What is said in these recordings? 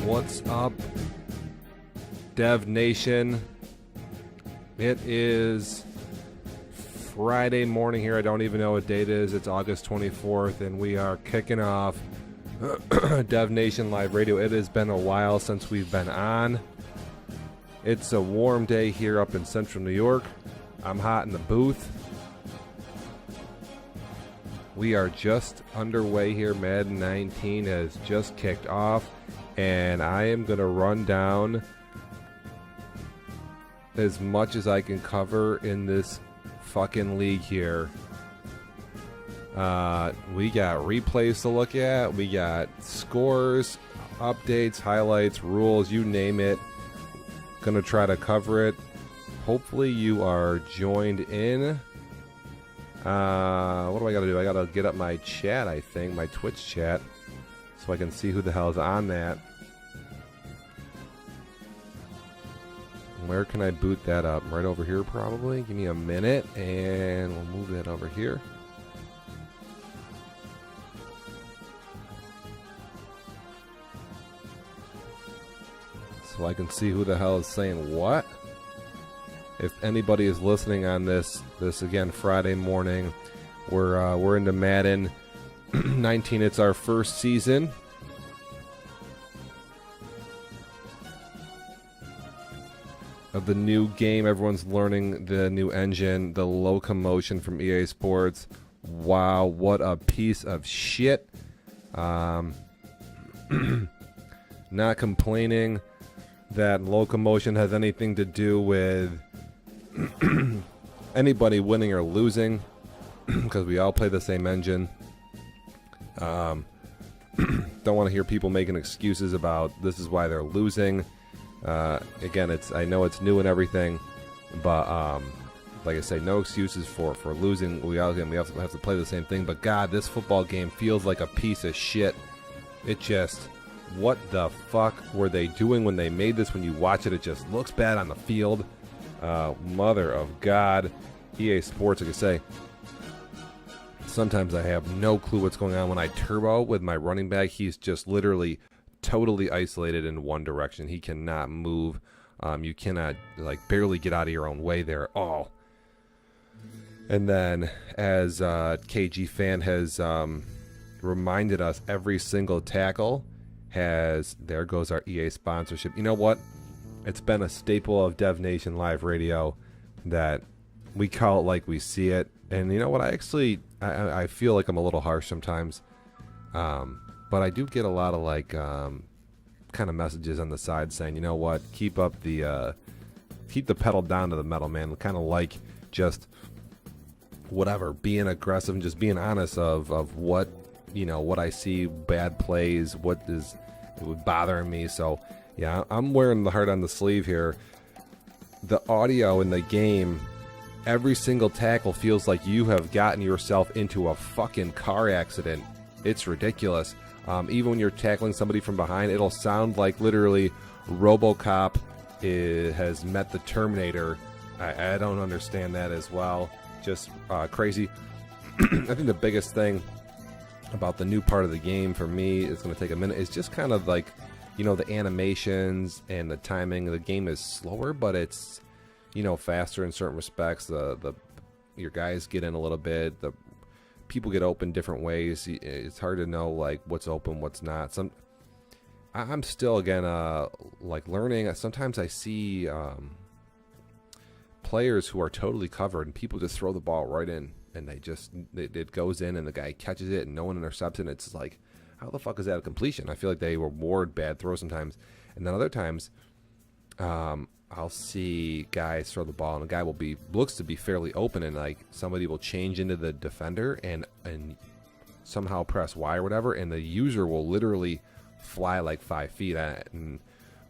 What's up, Dev Nation? It is Friday morning here. I don't even know what date it is. It's August 24th, and we are kicking off Dev Nation Live Radio. It has been a while since we've been on. It's a warm day here up in central New York. I'm hot in the booth. We are just underway here. Madden 19 has just kicked off, and I am going to run down as much as I can cover in this fucking league here. We got replays to look at. We got scores, updates, highlights, rules, you name it. Gonna try to cover it. Hopefully you are joined in. What do I gotta do? I gotta get up my chat, I think, my Twitch chat, so I can see who the hell is on that. Where can I boot that up? Right over here, probably. Give me a minute, and we'll move that over here. So I can see who the hell is saying what. If anybody is listening on this again, Friday morning, we're into Madden 19. It's our first season. Of the new game. Everyone's learning the new engine, the locomotion from EA Sports. Wow, what a piece of shit. Not complaining that locomotion has anything to do with anybody winning or losing, because we all play the same engine. Don't want to hear people making excuses about this is why they're losing. Again, I know it's new and everything, but like I say, no excuses for losing. We have to play the same thing. But God, this football game feels like a piece of shit. It just, what the fuck were they doing when they made this? When you watch it, it just looks bad on the field. Mother of God, EA Sports. Like I say, sometimes I have no clue what's going on when I turbo with my running back. He's just literally totally isolated in one direction. He cannot move. You cannot, like, barely get out of your own way there at all. And then, as KG Fan has reminded us, every single tackle has, there goes our EA sponsorship. You know what? It's been a staple of Dev Nation Live Radio that we call it like we see it. And you know what? I feel like I'm a little harsh sometimes. But I do get a lot of kind of messages on the side saying, you know what, keep the pedal down to the metal, man. Kind of like just whatever, being aggressive and just being honest of what, what I see, bad plays, what is bothering me. So yeah, I'm wearing the heart on the sleeve here. The audio in the game, every single tackle feels like you have gotten yourself into a fucking car accident. It's ridiculous. Even when you're tackling somebody from behind, it'll sound like literally RoboCop has met the Terminator. I don't understand that as well. Just crazy. I think the biggest thing about the new part of the game for me, it's going to take a minute, is just kind of like, the animations and the timing. The game is slower, but it's, faster in certain respects. Your guys get in a little bit. The people get open different ways. It's hard to know what's open, what's not. I'm still again learning. Sometimes I see players who are totally covered and people just throw the ball right in, and it goes in and the guy catches it and no one intercepts it. And it's like, how the fuck is that a completion? I feel like they reward bad throws sometimes, and then other times I'll see guys throw the ball and the guy looks to be fairly open, and somebody will change into the defender and somehow press Y or whatever, and the user will literally fly 5 feet at it. And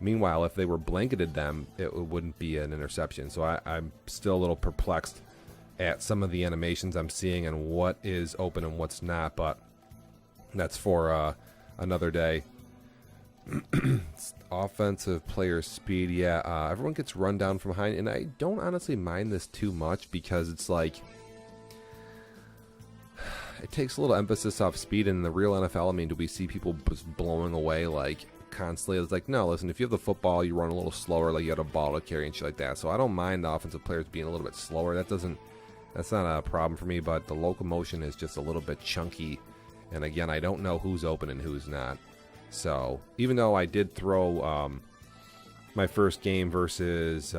meanwhile, if they were blanketed them, it wouldn't be an interception. So I'm still a little perplexed at some of the animations I'm seeing and what is open and what's not, but that's for another day. Offensive player speed, yeah. Everyone gets run down from behind, and I don't honestly mind this too much because it's it takes a little emphasis off speed. In the real NFL, I mean, do we see people just blowing away constantly. It's like, no, listen, if you have the football, you run a little slower, like you have a ball to carry and shit like that. So I don't mind the offensive players being a little bit slower. That's not a problem for me, but the locomotion is just a little bit chunky. And again, I don't know who's open and who's not. So even though I did throw my first game versus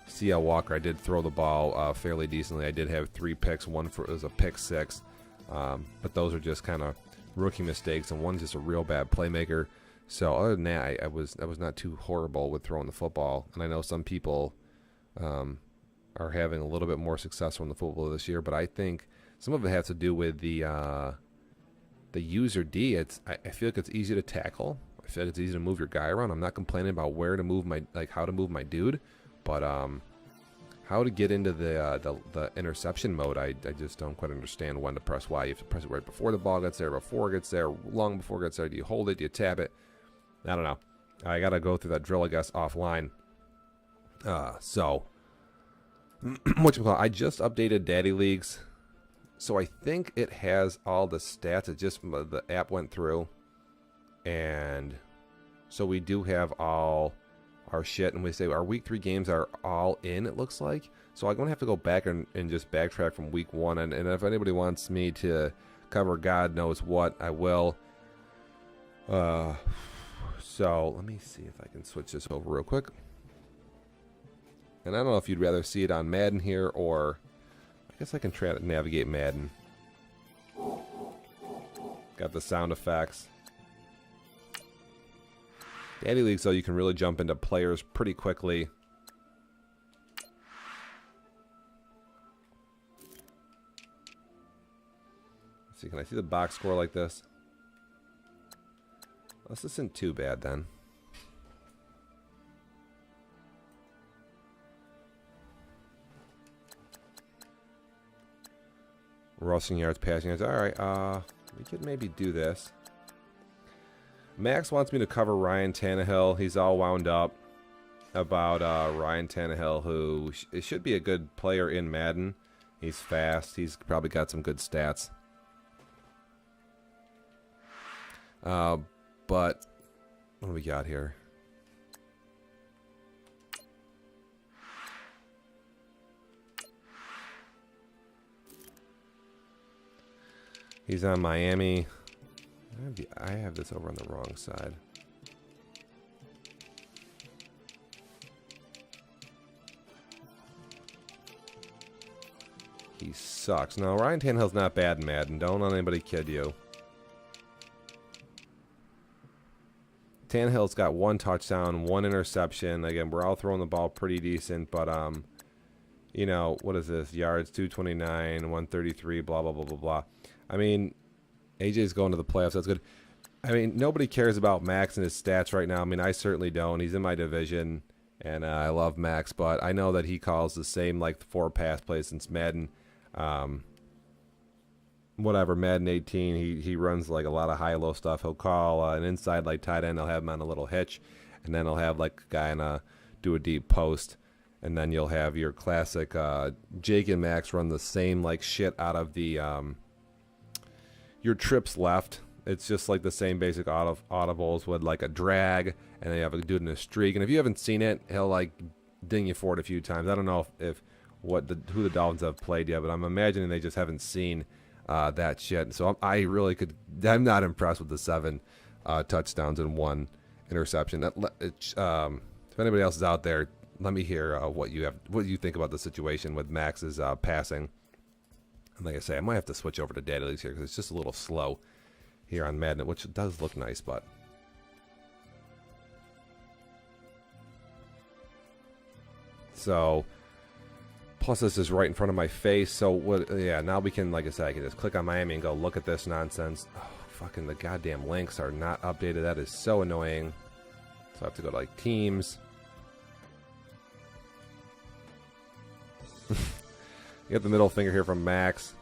CL Walker, I did throw the ball fairly decently. I did have 3 picks. One was a pick 6. But those are just kind of rookie mistakes, and one's just a real bad playmaker. So other than that, I was not too horrible with throwing the football. And I know some people are having a little bit more success on the football this year, but I think some of it has to do with the user D. I feel like it's easy to tackle. I feel like it's easy to move your guy around. I'm not complaining about where to move how to move my dude, but how to get into the interception mode, I just don't quite understand when to press Y. You have to press it right before the ball gets there, before it gets there, long before it gets there. Do you hold it? Do you tap it? I don't know. I got to go through that drill, I guess, offline. So, I just updated Daddy Leagues, so I think it has all the stats. It just, the app went through, and so we do have all our shit, and we say our week 3 games are all in, it looks like. So I'm going to have to go back and just backtrack from week 1, and if anybody wants me to cover God knows what, I will. So let me see if I can switch this over real quick. And I don't know if you'd rather see it on Madden here, or I guess I can try to navigate Madden. Got the sound effects. Daddy League, so you can really jump into players pretty quickly. Let's see, can I see the box score like this? This isn't too bad then. Rushing yards, passing yards. Alright, we could maybe do this. Max wants me to cover Ryan Tannehill. He's all wound up about Ryan Tannehill, who should be a good player in Madden. He's fast. He's probably got some good stats. But what do we got here? He's on Miami. I have this over on the wrong side. He sucks. No, Ryan Tannehill's not bad in Madden. Don't let anybody kid you. Tannehill's got 1 touchdown, 1 interception. Again, we're all throwing the ball pretty decent, but you know, what is this? Yards 229, 133, blah blah blah blah blah. I mean, AJ's going to the playoffs. That's good. I mean, nobody cares about Max and his stats right now. I mean, I certainly don't. He's in my division, and I love Max, but I know that he calls the same, like, 4 pass plays since Madden. Whatever, Madden 18, he runs, like, a lot of high-low stuff. He'll call an inside, like, tight end. He'll have him on a little hitch, and then he'll have, like, a guy do a deep post, and then you'll have your classic Jake and Max run the same, like, shit out of the your trips left. It's just like the same basic audibles with like a drag, and then you have a dude in a streak. And if you haven't seen it, he'll like ding you for it a few times. I don't know who the Dolphins have played yet, but I'm imagining they just haven't seen that shit. So I'm not impressed with the 7 touchdowns and 1 interception. If anybody else is out there, let me hear what you think about the situation with Max's passing. And like I say, I might have to switch over to Daddy Leagues here because it's just a little slow here on Madden, which does look nice, but... So, plus this is right in front of my face, so yeah, now we can, like I said, I can just click on Miami and go look at this nonsense. Oh, fucking the goddamn links are not updated. That is so annoying. So I have to go to, like, Teams. You get the middle finger here from Max.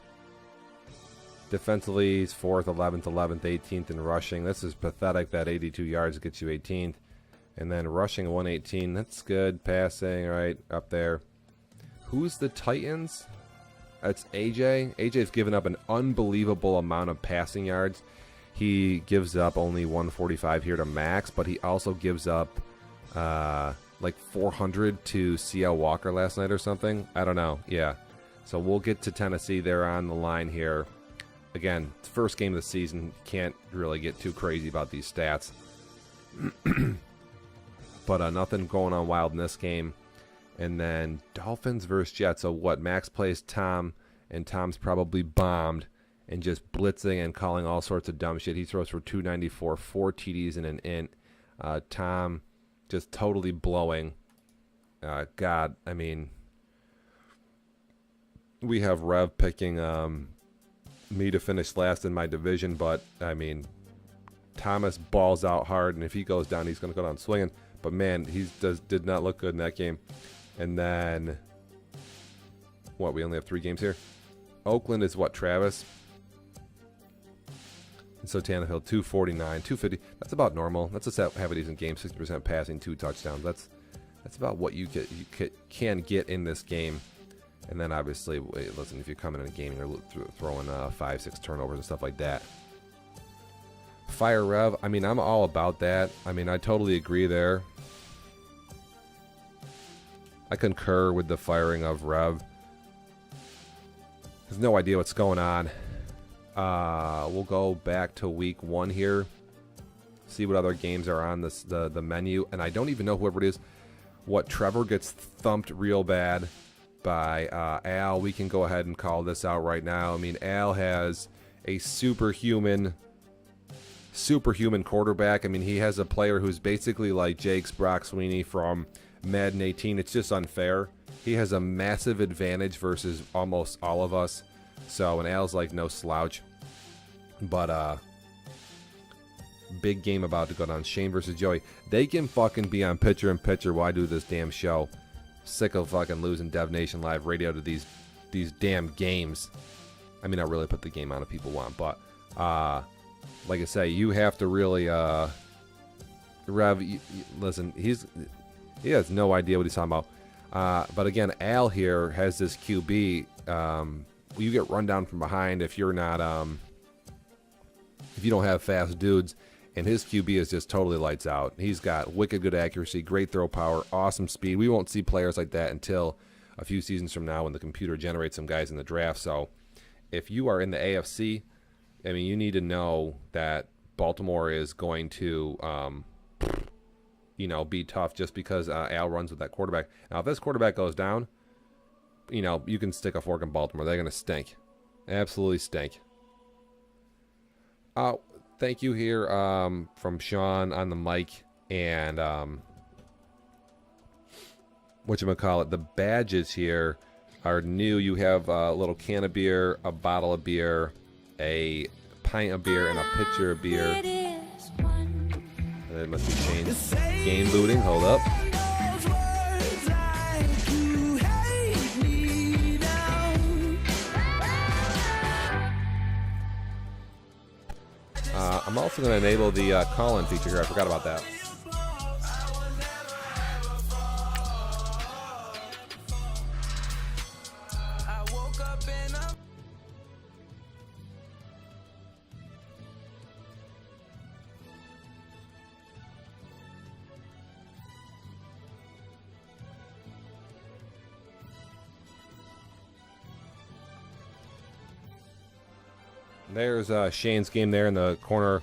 Defensively, he's 4th, 11th, 11th, 18th in rushing. This is pathetic that 82 yards gets you 18th. And then rushing 118, that's good. Passing, right, up there. Who's the Titans? That's AJ. AJ's given up an unbelievable amount of passing yards. He gives up only 145 here to Max, but he also gives up like 400 to CL Walker last night or something. I don't know. Yeah. So we'll get to Tennessee. They're on the line here. Again, it's the first game of the season. Can't really get too crazy about these stats. But nothing going on wild in this game. And then Dolphins versus Jets. So what? Max plays Tom, and Tom's probably bombed and just blitzing and calling all sorts of dumb shit. He throws for 294, 4 TDs and an int. Tom just totally blowing. God, I mean, we have Rev picking me to finish last in my division, but I mean, Thomas balls out hard, and if he goes down, he's going to go down swinging. But man, he did not look good in that game. And then, what? We only have 3 games here. Oakland is what? Travis. And so Tannehill 249, 250. That's about normal. That's a have a decent game. 60% passing, 2 touchdowns. That's about what you can get in this game. And then obviously, listen, if you're coming in a game, you're throwing 5-6 turnovers and stuff like that. Fire Rev. I mean, I'm all about that. I mean, I totally agree there. I concur with the firing of Rev. There's no idea what's going on. We'll go back to week 1 here. See what other games are on the menu. And I don't even know whoever it is. What, Trevor gets thumped real bad by Al. We can go ahead and call this out right now. I mean, Al has a superhuman quarterback. I mean, he has a player who's basically like Jake's Brock Sweeney from Madden 18. It's just unfair. He has a massive advantage versus almost all of us. So, and Al's like no slouch. But, big game about to go down. Shane versus Joey. They can fucking be on pitcher in pitcher. Why do this damn show? Sick of fucking losing Devnationlive radio to these damn games. I mean, I really put the game on if people want, but like I say, you have to really Rev. Listen, he has no idea what he's talking about. But again, Al here has this QB. You get run down from behind if you're not if you don't have fast dudes. And his QB is just totally lights out. He's got wicked good accuracy, great throw power, awesome speed. We won't see players like that until a few seasons from now when the computer generates some guys in the draft. So if you are in the AFC, I mean, you need to know that Baltimore is going to, be tough just because Al runs with that quarterback. Now, if this quarterback goes down, you can stick a fork in Baltimore. They're going to stink. Absolutely stink. Thank you here from Sean on the mic, and whatchamacallit, the badges here are new. You have a little can of beer, a bottle of beer, a pint of beer, and a pitcher of beer. And it must be changed. Game looting, hold up. I'm also going to enable the call-in feature here. I forgot about that. There's Shane's game there in the corner.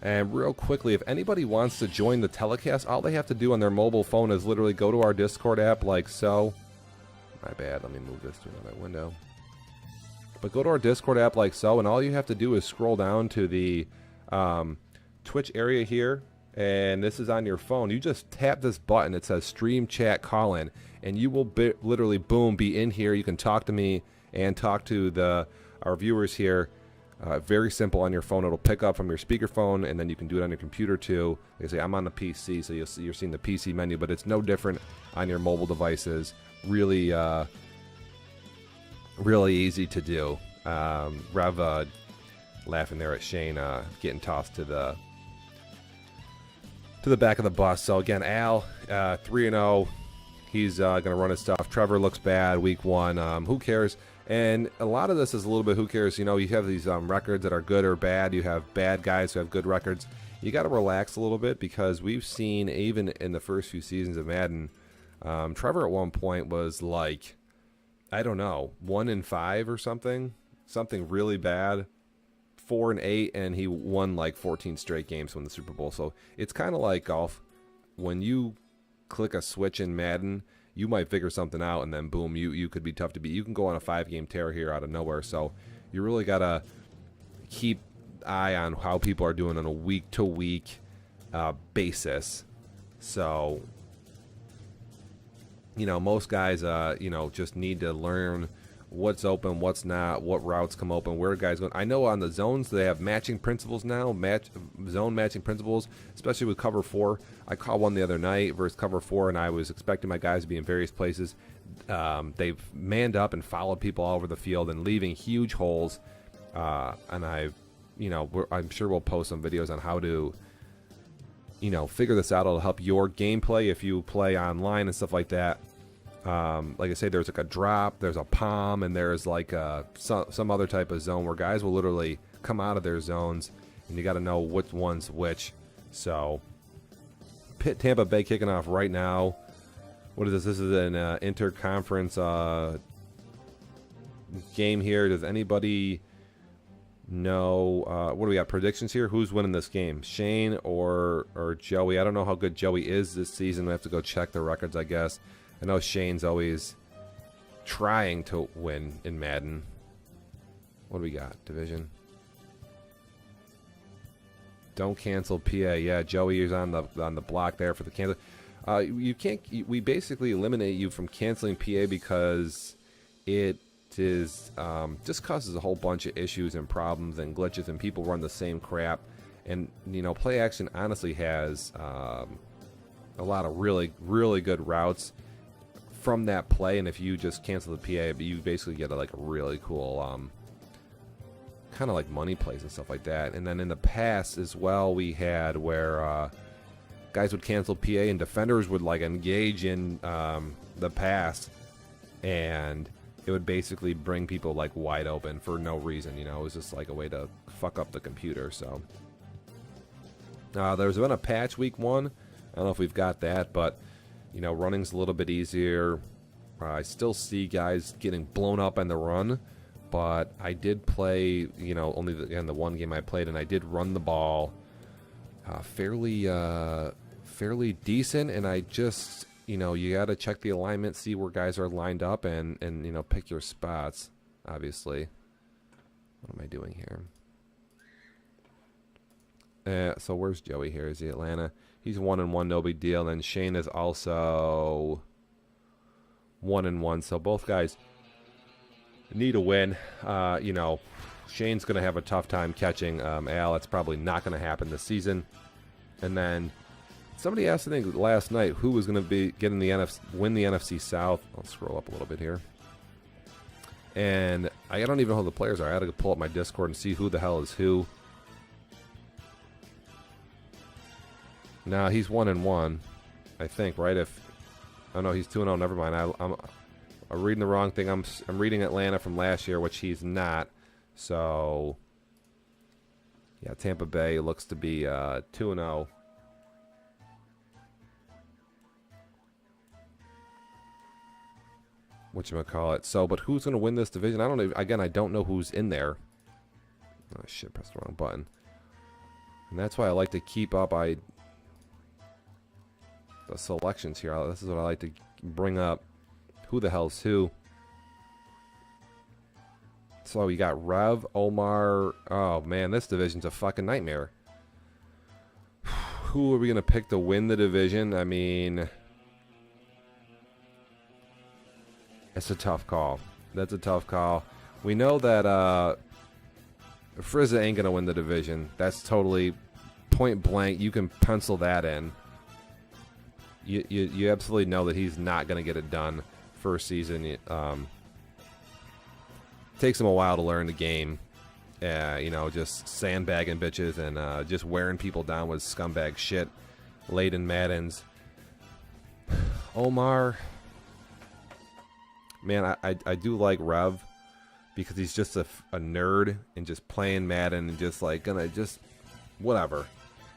And real quickly, if anybody wants to join the telecast, all they have to do on their mobile phone is literally go to our Discord app like so. My bad, let me move this to another window. But go to our Discord app like so, and all you have to do is scroll down to the Twitch area here, and this is on your phone. You just tap this button. It says Stream Chat Call In, and you will literally, boom, be in here. You can talk to me and talk to our viewers here. Very simple on your phone. It'll pick up from your speakerphone, and then you can do it on your computer too. Like I say, I'm on the PC, so you're seeing the PC menu, but it's no different on your mobile devices. Really, really easy to do. Rev laughing there at Shane getting tossed to to the back of the bus. So again, Al, 3-0. He's going to run his stuff. Trevor looks bad week 1. Who cares? And a lot of this is a little bit who cares. You know, you have these records that are good or bad. You have bad guys who have good records. You got to relax a little bit, because we've seen, even in the first few seasons of Madden, Trevor at one point was like, I don't know, 1-5 or something really bad, 4-8, and he won like 14 straight games to win the Super Bowl. So it's kind of like golf. When you click a switch in Madden, you might figure something out, and then boom, you could be tough to beat. You can go on a 5-game tear here out of nowhere. So you really gotta keep eye on how people are doing on a week-to-week basis. So, you know, most guys, you know, just need to learn what's open, what's not, what routes come open, where guys going. I know on the zones they have matching principles now, zone matching principles, especially with cover 4. I caught one the other night versus cover 4, and I was expecting my guys to be in various places. They've manned up and followed people all over the field and leaving huge holes. And I'm sure we'll post some videos on how to, you know, figure this out. It'll help your gameplay if you play online and stuff like that. Like I say, there's like a drop, there's a palm, and there's like some other type of zone where guys will literally come out of their zones, and you got to know which one's which. So, Tampa Bay kicking off right now. What is this? This is an interconference game here. Does anybody know? What do we got? Predictions here? Who's winning this game? Shane or Joey? I don't know how good Joey is this season. We have to go check the records, I guess. I know Shane's always trying to win in Madden. What do we got? Division. Don't cancel PA. Yeah, Joey is on the block there for the cancel. You can't. We basically eliminate you from canceling PA because it is just causes a whole bunch of issues and problems and glitches, and people run the same crap. And you know, play action honestly has a lot of really good routes from that play, and if you just cancel the PA, you basically get a really cool kind of like money plays and stuff like that. And then in the past as well, we had where guys would cancel PA and defenders would like engage in the pass, and it would basically bring people like wide open for no reason. You know, it was just like a way to fuck up the computer. So there's been a patch week 1. I don't know if we've got that, but you know, running's a little bit easier. I still see guys getting blown up on the run, but I did play, you know, only the one game I played, and I did run the ball fairly decent. And I just, you know, you got to check the alignment, see where guys are lined up, and you know, pick your spots. Obviously, what am I doing here? So where's Joey here? Is he Atlanta? He's 1-1, no big deal. And then Shane is also 1-1. So both guys need a win. You know, Shane's going to have a tough time catching Al. That's probably not going to happen this season. And then somebody asked, I think, last night who was going to be getting win the NFC South. I'll scroll up a little bit here. And I don't even know who the players are. I had to pull up my Discord and see who the hell is who. Now he's 1-1, I think, right? Oh no, he's 2-0. Never mind. I'm reading the wrong thing. I'm reading Atlanta from last year, which he's not. So yeah, Tampa Bay looks to be 2-0. Whatchamacallit. So, but who's going to win this division? I don't know. Again, I don't know who's in there. Oh shit! Pressed the wrong button. And that's why I like to keep up. The selections here. This is what I like to bring up. Who the hell's who? So we got Rev, Omar. Oh man, this division's a fucking nightmare. Who are we gonna pick to win the division? I mean, it's a tough call. That's a tough call. We know that Frizza ain't gonna win the division. That's totally point blank. You can pencil that in. You absolutely know that he's not going to get it done first season. Takes him a while to learn the game. You know, just sandbagging bitches and just wearing people down with scumbag shit. late in Maddens. Omar, man, I do like Rev because he's just a nerd and just playing Madden and just like gonna just whatever,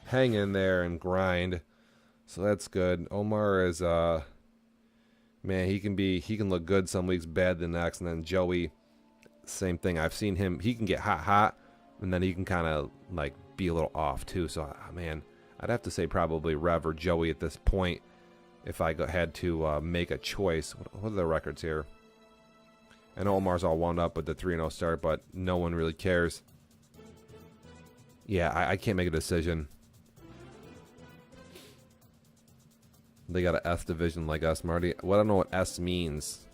hang in there and grind. So that's good. Omar is man, he can look good some weeks, bad the next, and then Joey, same thing. I've seen him. He can get hot, and then he can kind of like be a little off too. So man, I'd have to say probably Rev or Joey at this point if I had to make a choice. What are the records here? I know Omar's all wound up with the 3-0 start, but no one really cares. Yeah, I can't make a decision. They got an S division like us, Marty. Well, I don't know what S means.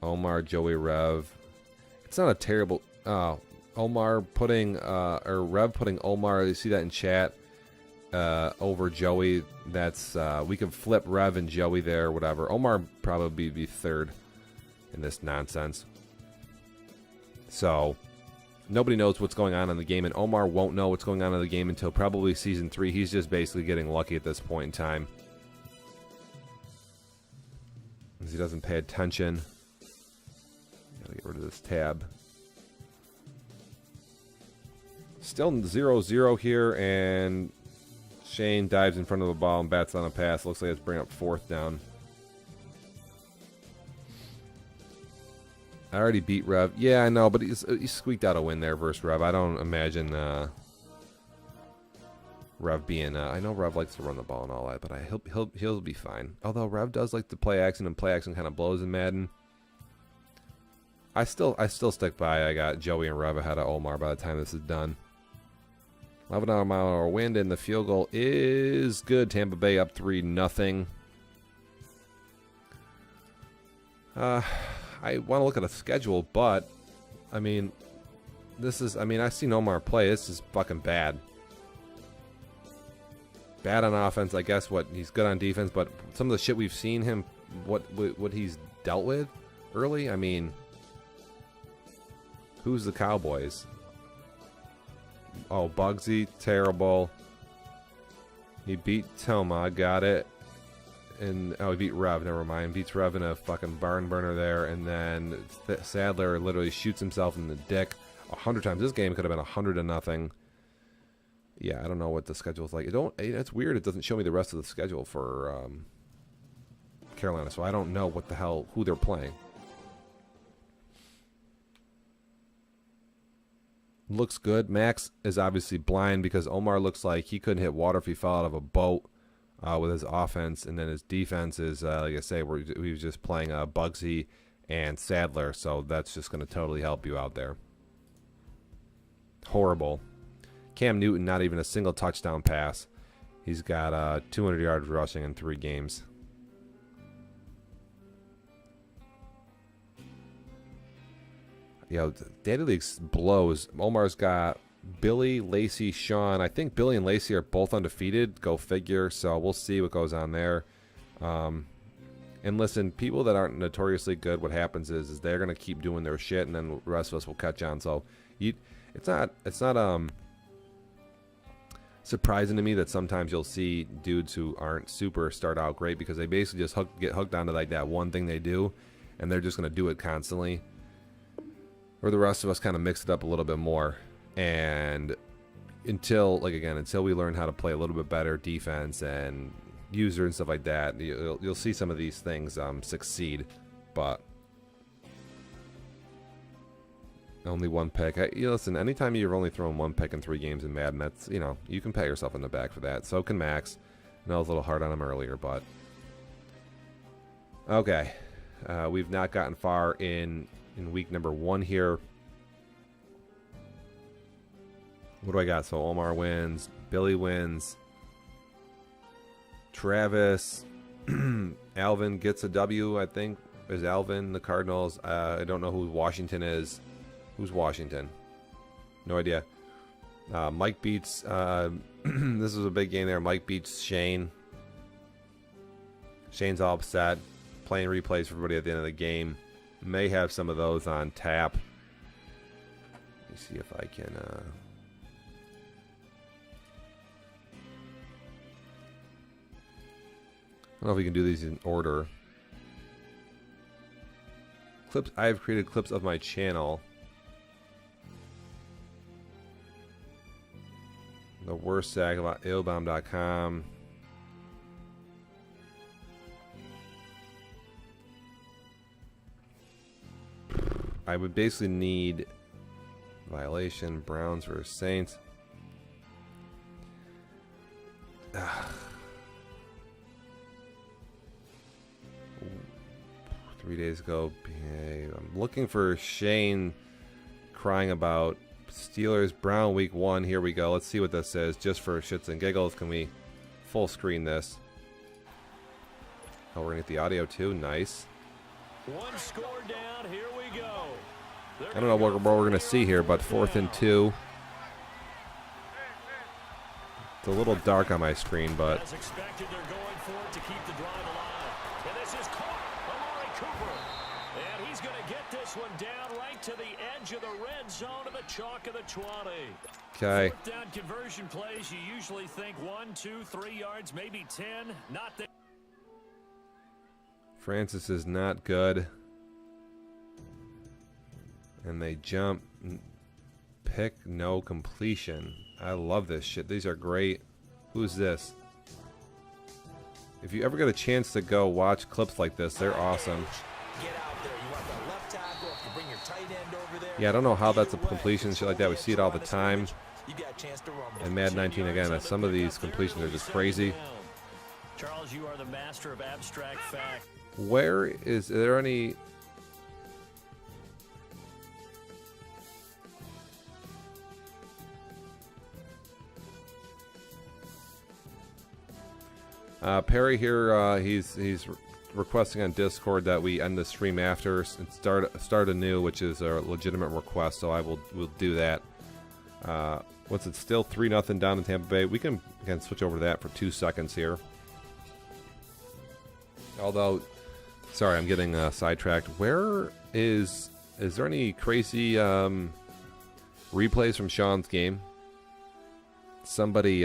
Omar, Joey, Rev. It's not a terrible... Omar putting... or Rev putting Omar, you see that in chat, over Joey. That's... we could flip Rev and Joey there, whatever. Omar probably be third in this nonsense. So... nobody knows what's going on in the game, and Omar won't know what's going on in the game until probably Season 3. He's just basically getting lucky at this point in time. Because he doesn't pay attention. Gotta get rid of this tab. Still 0-0 here, and Shane dives in front of the ball and bats on a pass. Looks like it's bringing up 4th down. I already beat Rev. Yeah, I know, but he squeaked out a win there versus Rev. I don't imagine Rev being... I know Rev likes to run the ball and all that, but he'll be fine. Although Rev does like to play action, and play action kind of blows in Madden. I still stick by. I got Joey and Rev ahead of Omar by the time this is done. 11-mile-an-hour wind, and the field goal is good. Tampa Bay up 3-0. I want to look at a schedule, but I mean, I've seen Omar play. This is fucking bad. Bad on offense, I guess. He's good on defense, but some of the shit we've seen him, what he's dealt with early. I mean, who's the Cowboys? Oh, Bugsy, terrible. He beat Toma, got it. And he beat Rev, never mind. Beats Rev in a fucking barn burner there, and then Sadler literally shoots himself in the dick 100 times. This game could have been 100-0. Yeah, I don't know what the schedule's like. It's weird. It doesn't show me the rest of the schedule for Carolina, so I don't know what the hell who they're playing. Looks good. Max is obviously blind because Omar looks like he couldn't hit water if he fell out of a boat. With his offense, and then his defense is, like I say, we was just playing Bugsy and Sadler, so that's just going to totally help you out there. Horrible. Cam Newton, not even a single touchdown pass. He's got 200 yards rushing in 3 games. Daddy Leagues blows. Omar's got Billy, Lacey, Sean. I think Billy and Lacey are both undefeated. Go figure. So we'll see what goes on there. And listen, people that aren't notoriously good, what happens is they're gonna keep doing their shit, and then the rest of us will catch on. So it's not surprising to me that sometimes you'll see dudes who aren't super start out great because they basically just get hooked onto like that one thing they do, and they're just gonna do it constantly. Or the rest of us kind of mix it up a little bit more. And until we learn how to play a little bit better defense and user and stuff like that, you'll see some of these things succeed. But only 1 pick. Listen, anytime you're only throwing 1 pick in 3 games in Madden, that's, you can pat yourself in the back for that. So can Max. I know I was a little hard on him earlier, but okay. We've not gotten far in week number 1 here. What do I got? So Omar wins, Billy wins, Travis, Alvin gets a W, I think. Is Alvin the Cardinals? I don't know who Washington is. Who's Washington? No idea. Mike beats, this was a big game there. Mike beats Shane. Shane's all upset. Playing replays for everybody at the end of the game. May have some of those on tap. Let me see if I can... don't know if we can do these in order. Clips. I have created clips of my channel. The worst sack about AOBomb.com. I would basically need violation, Browns versus Saints. 3 days ago, I'm looking for Shane crying about Steelers Brown week 1. Here we go. Let's see what this says. Just for shits and giggles, can we full screen this? Oh, we're gonna get the audio too. Nice. One score down. Here we go. I don't know what we're gonna see here, but 4th and 2. It's a little dark on my screen, but as expected, they're going for it to keep the drive alive. And this is caught. Amari Cooper. And he's going to get this one down right to the edge of the red zone of the chalk of the 20. okay. Fourth down conversion plays, you usually think 1, 2, 3 yards, maybe 10. Not there. Francis is not good. And they jump. Pick, no completion. I love this shit. These are great. Who's this? If you ever get a chance to go watch clips like this, they're awesome. Yeah, I don't know how that's a completion, shit like that. We see it all the time. And Madden 19 again. Some of these completions are just crazy. Charles, you are the master of abstract fact. Where is there any? Perry here, he's requesting on Discord that we end the stream after and start anew, which is a legitimate request. So we'll do that. Once it's still 3-0 down in Tampa Bay, we can again switch over to that for 2 seconds here. Although, sorry, I'm getting sidetracked. Where is there any crazy replays from Sean's game? Somebody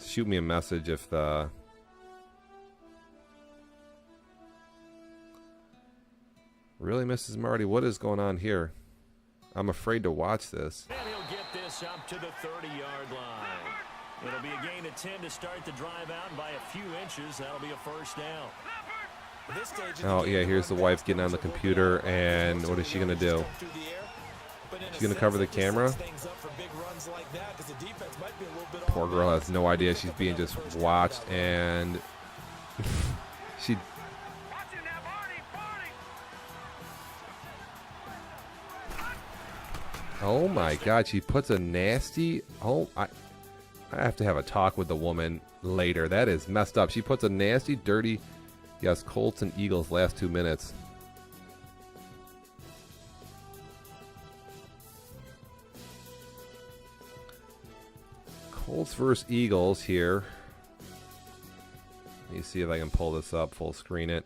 shoot me a message if the. Really, Mrs. Marty, what is going on here? I'm afraid to watch this. And he'll get this up to the 30-yard line. It'll be a gain of 10 to start the drive out, and by a few inches, that'll be a first down. Oh, yeah, here's the wife getting on the computer, and what is she going to do? She's going to cover the camera? Poor girl has no idea she's being just watched, and she... Oh my God, she puts a nasty... Oh, I have to have a talk with the woman later. That is messed up. She puts a nasty, dirty... Yes, Colts and Eagles last 2 minutes. Colts versus Eagles here. Let me see if I can pull this up, full screen it.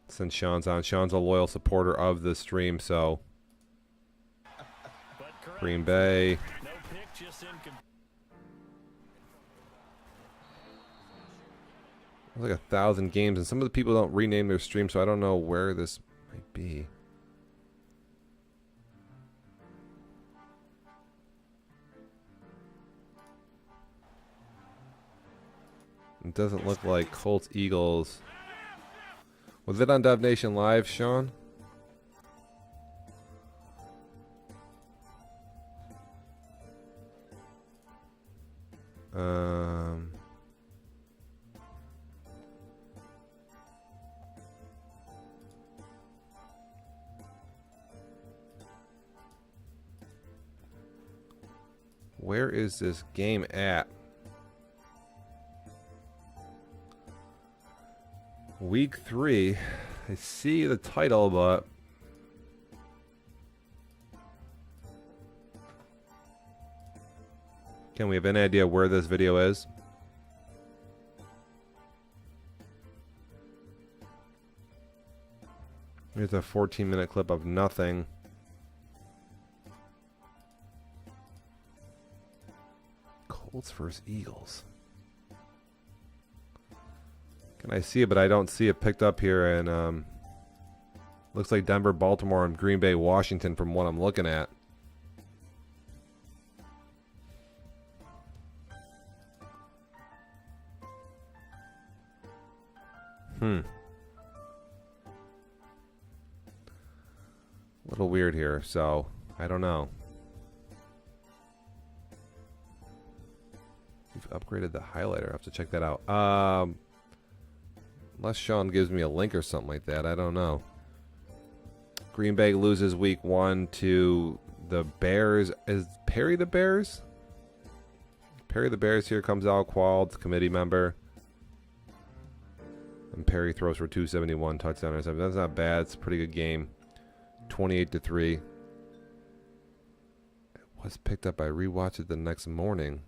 Since Sean's on. Sean's a loyal supporter of the stream, so... Green Bay. No pick, just There's like 1,000 games, and some of the people don't rename their stream, so I don't know where this might be. It doesn't look like Colts Eagles. Was it on Devnationlive, Sean? Where is this game at? Week 3. I see the title, but can we have any idea where this video is? Here's a 14-minute clip of nothing. Colts versus Eagles. Can I see it? But I don't see it picked up here. And looks like Denver, Baltimore, and Green Bay, Washington from what I'm looking at. A little weird here, so I don't know. We've upgraded the highlighter. I have to check that out. Unless Sean gives me a link or something like that, I don't know. Green Bay loses week 1 to the Bears. Is Perry the Bears? Perry the Bears here comes out, Quald, committee member. And Perry throws for 271, touchdown. That's not bad. It's a pretty good game. 28-3. It was picked up. I rewatched it the next morning.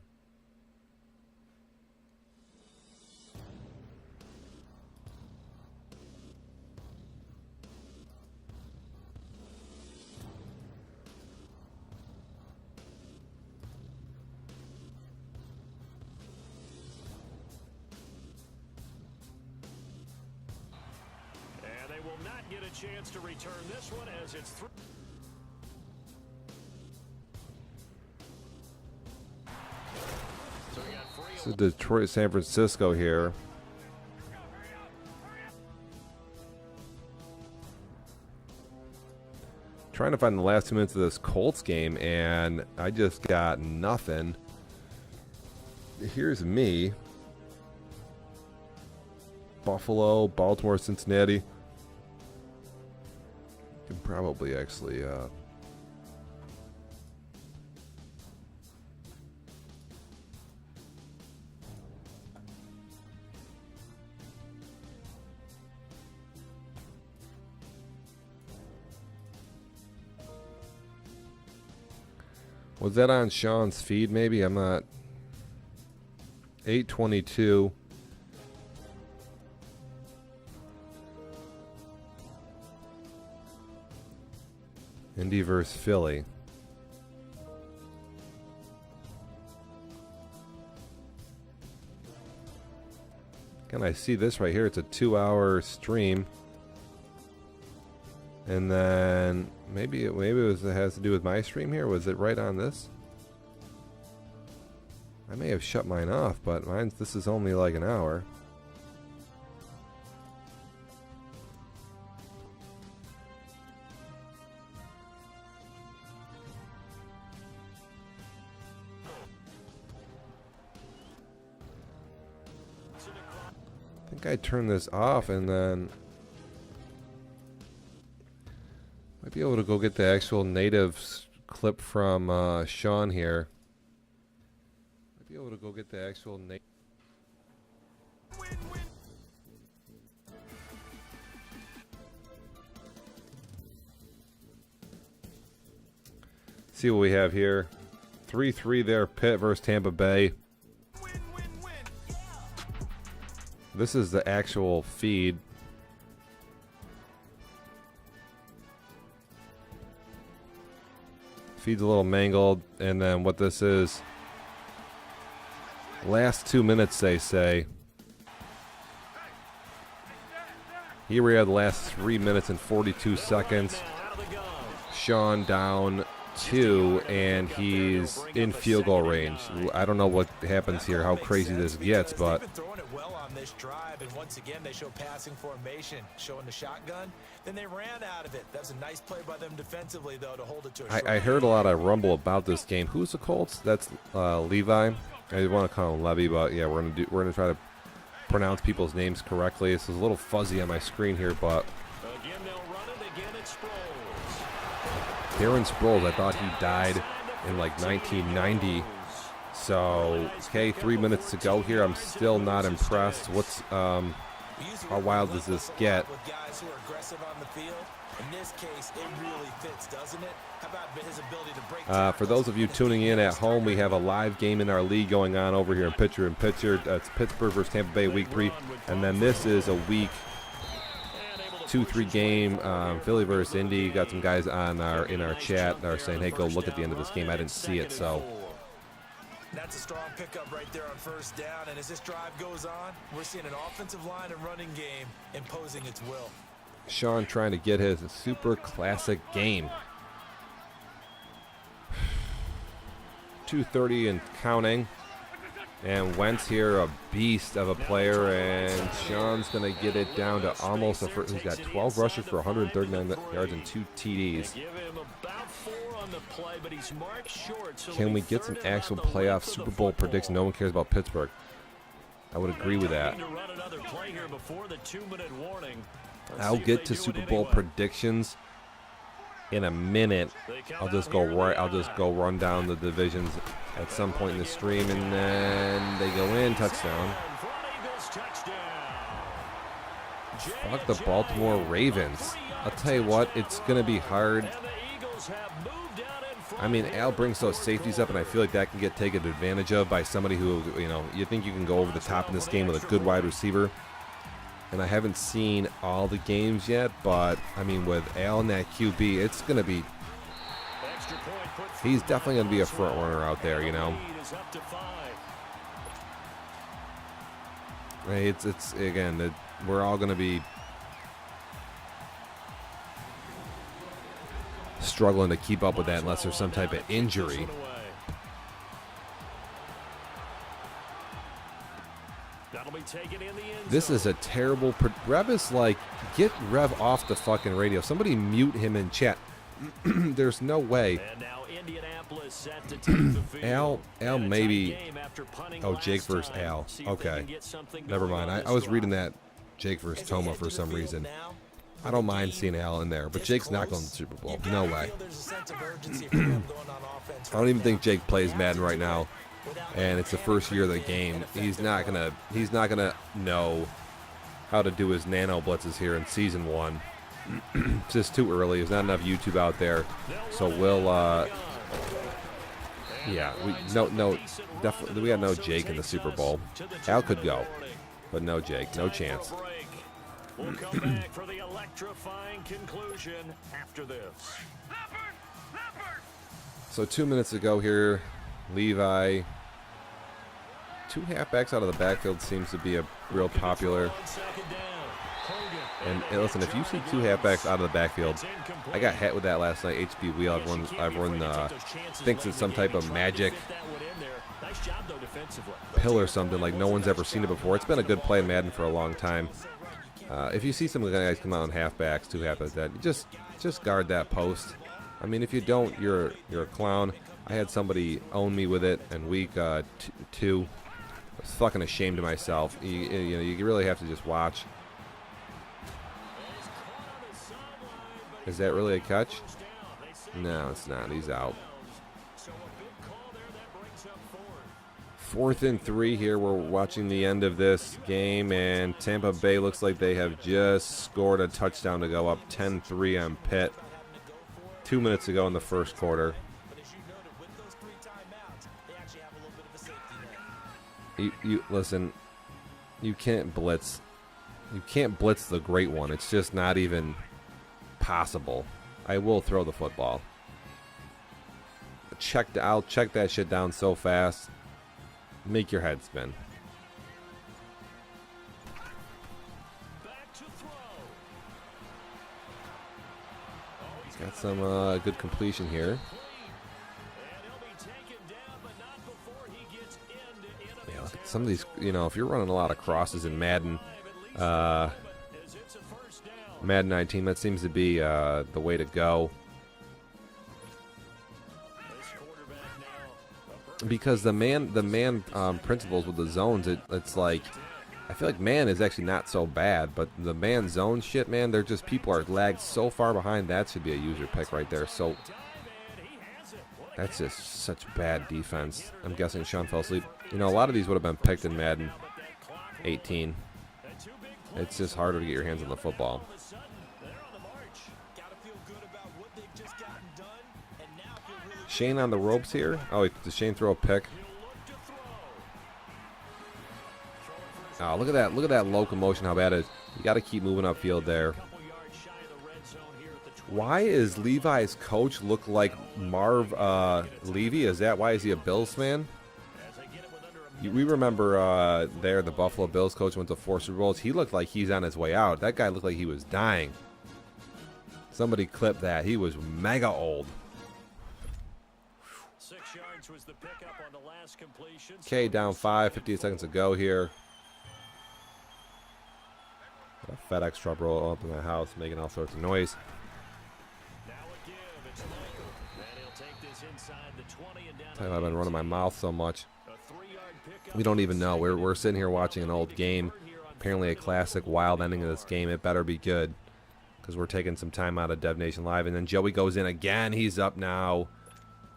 Get a chance to return this one as it's through. So this is Detroit, San Francisco here. Trying to find the last 2 minutes of this Colts game, and I just got nothing. Here's me. Buffalo, Baltimore, Cincinnati. Can probably actually was that on Sean's feed maybe? I'm not. 8:22. Indy versus Philly. Can I see this right here? It's a 2-hour stream. And then maybe it has to do with my stream here. Was it right on this? I may have shut mine off, but this is only like an hour. I think I turned this off and then might be able to go get the actual native clip from Sean here. Might be able to go get the actual native. See what we have here. 3-3 there, Pitt versus Tampa Bay. This is the actual feed. Feed's a little mangled, and then what this is, last 2 minutes they say. Here we have the last 3 minutes and 42 seconds. Sean down 2, and he's in field goal range. I don't know what happens here, how crazy this gets, but this drive, and once again they show passing formation, showing the shotgun. Then they ran out of it. That was a nice play by them defensively, though, to hold it to a short. I heard a lot of rumble about this game. Who's the Colts? That's Levi. I want to call him Levy, but yeah, we're gonna try to pronounce people's names correctly. This is a little fuzzy on my screen here, but Again, they'll run it. Again, it's Sproles. Darren Sproles, I thought he died in like 1990. So, okay, 3 minutes to go here. I'm still not impressed. What's how wild does this get? With guys who are aggressive on the field. In this case, it really fits, doesn't it? How about his ability to break for those of you tuning in at home, we have a live game in our league going on over here in Pitcher and Pitcher. It's Pittsburgh versus Tampa Bay, week 3, and then this is a week 2-3 game, Philly versus Indy. Got some guys on in our chat that are saying, "Hey, go look at the end of this game." I didn't see it, so That's a strong pickup right there on first down. And as this drive goes on, we're seeing an offensive line and running game imposing its will. Sean trying to get his super classic game. 2:30 and counting. And Wentz here, a beast of a player, and Sean's going to get it down to almost a first. He's got 12 rushes for 139 yards and 2 TDs. Can we get some actual playoff Super Bowl prediction? No one cares about Pittsburgh. I would agree with that. I'll get to Super Bowl predictions in a minute. I'll just go run down the divisions at some point in the stream, and then they go in. Touchdown. Fuck the Baltimore Ravens. I'll tell you what, it's going to be hard. I mean, Al brings those safeties up, and I feel like that can get taken advantage of by somebody who, you know, you think you can go over the top in this game with a good wide receiver. And I haven't seen all the games yet, but, I mean, with Al and that QB, it's going to be... He's definitely going to be a front runner out there, you know. It's again, we're all going to be struggling to keep up with that unless there's some type of injury. This is a terrible... Rev is like, get Rev off the fucking radio. Somebody mute him in chat. There's no way. Al maybe... Oh, Jake versus Al. Okay. Never mind. I was reading that Jake versus Toma for some reason. I don't mind seeing Al in there, but Jake's not going to the Super Bowl. No way. I don't even think Jake plays Madden right now, and it's the first year of the game. He's not gonna know how to do his nano blitzes here in season 1. It's just too early. There's not enough YouTube out there, so we'll yeah, definitely we got no Jake in the Super Bowl. Al could go, but no Jake, no chance. We'll come back for the electrifying conclusion after this. So 2 minutes ago here, Levi, 2 halfbacks out of the backfield seems to be a real popular. And listen, if you see 2 halfbacks out of the backfield, I got hit with that last night. HB Wheel, I've run thinks it's some type of magic pill or something, like no one's ever seen it before. It's been a good play in Madden for a long time. If you see some of the guys come out on halfbacks, 2 halfbacks, that just guard that post. I mean, if you don't, you're a clown. I had somebody own me with it in week 2. I was fucking ashamed of myself. You know, you really have to just watch. Is that really a catch? No, it's not. He's out. 4th and 3 here. We're watching the end of this game, and Tampa Bay looks like they have just scored a touchdown to go up 10-3 on Pitt 2 minutes ago in the first quarter. You listen. You can't blitz. You can't blitz the great one. It's just not even possible. I will throw the football. I'll check that shit down so fast. Make your head spin. He's got some good completion here. Yeah, look at some of these, you know, if you're running a lot of crosses in Madden, Madden 19, that seems to be the way to go. Because the man principles with the zones, it's like, I feel like man is actually not so bad, but the man zone shit, man, they're just, people are lagged so far behind. That should be a user pick right there. So that's just such bad defense. I'm guessing Sean fell asleep. You know, a lot of these would have been picked in Madden 18. It's just harder to get your hands on the football. Shane on the ropes here. Oh, does Shane throw a pick? Oh, look at that. Look at that locomotion, how bad it is. You got to keep moving upfield there. Why is Levi's coach look like Marv Levy? Is that why? Is he a Bills fan? We remember there the Buffalo Bills coach went to 4 Super Bowls. He looked like he's on his way out. That guy looked like he was dying. Somebody clipped that. He was mega old. 6 yards was the pickup on the last completion. Okay, down 5, 58 seconds to go here. A FedEx truck roll up in the house, making all sorts of noise. Now a give. It's Michael. And he'll take this inside the 20 and down. Tell you, I've been running my mouth so much. A 3-yard pickup. We don't even know. We're sitting here watching an old game. Apparently a classic wild ending of this game. It better be good, because we're taking some time out of Dev Nation Live. And then Joey goes in again. He's up now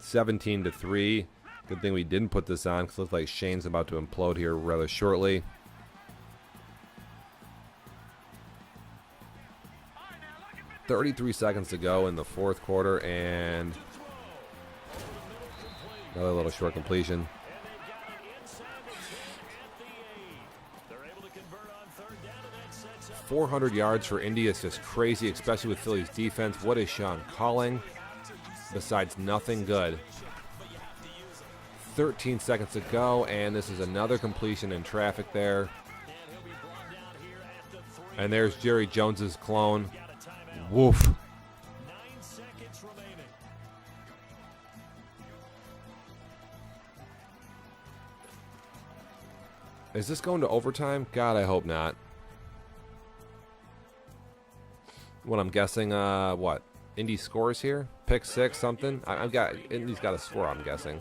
17-3. Good thing we didn't put this on, because it looks like Shane's about to implode here rather shortly. .33 seconds to go in the 4th quarter, and another little short completion. 400 yards for Indy is just crazy, especially with Philly's defense. What is Sean calling besides nothing good? 13 seconds to go, and this is another completion in traffic there. And there's Jerry Jones's clone. Woof. 9 seconds remaining. Is this going to overtime? God, I hope not. What I'm guessing, what? Indy scores here? Pick 6, something? I've got Indy's got a score, I'm guessing.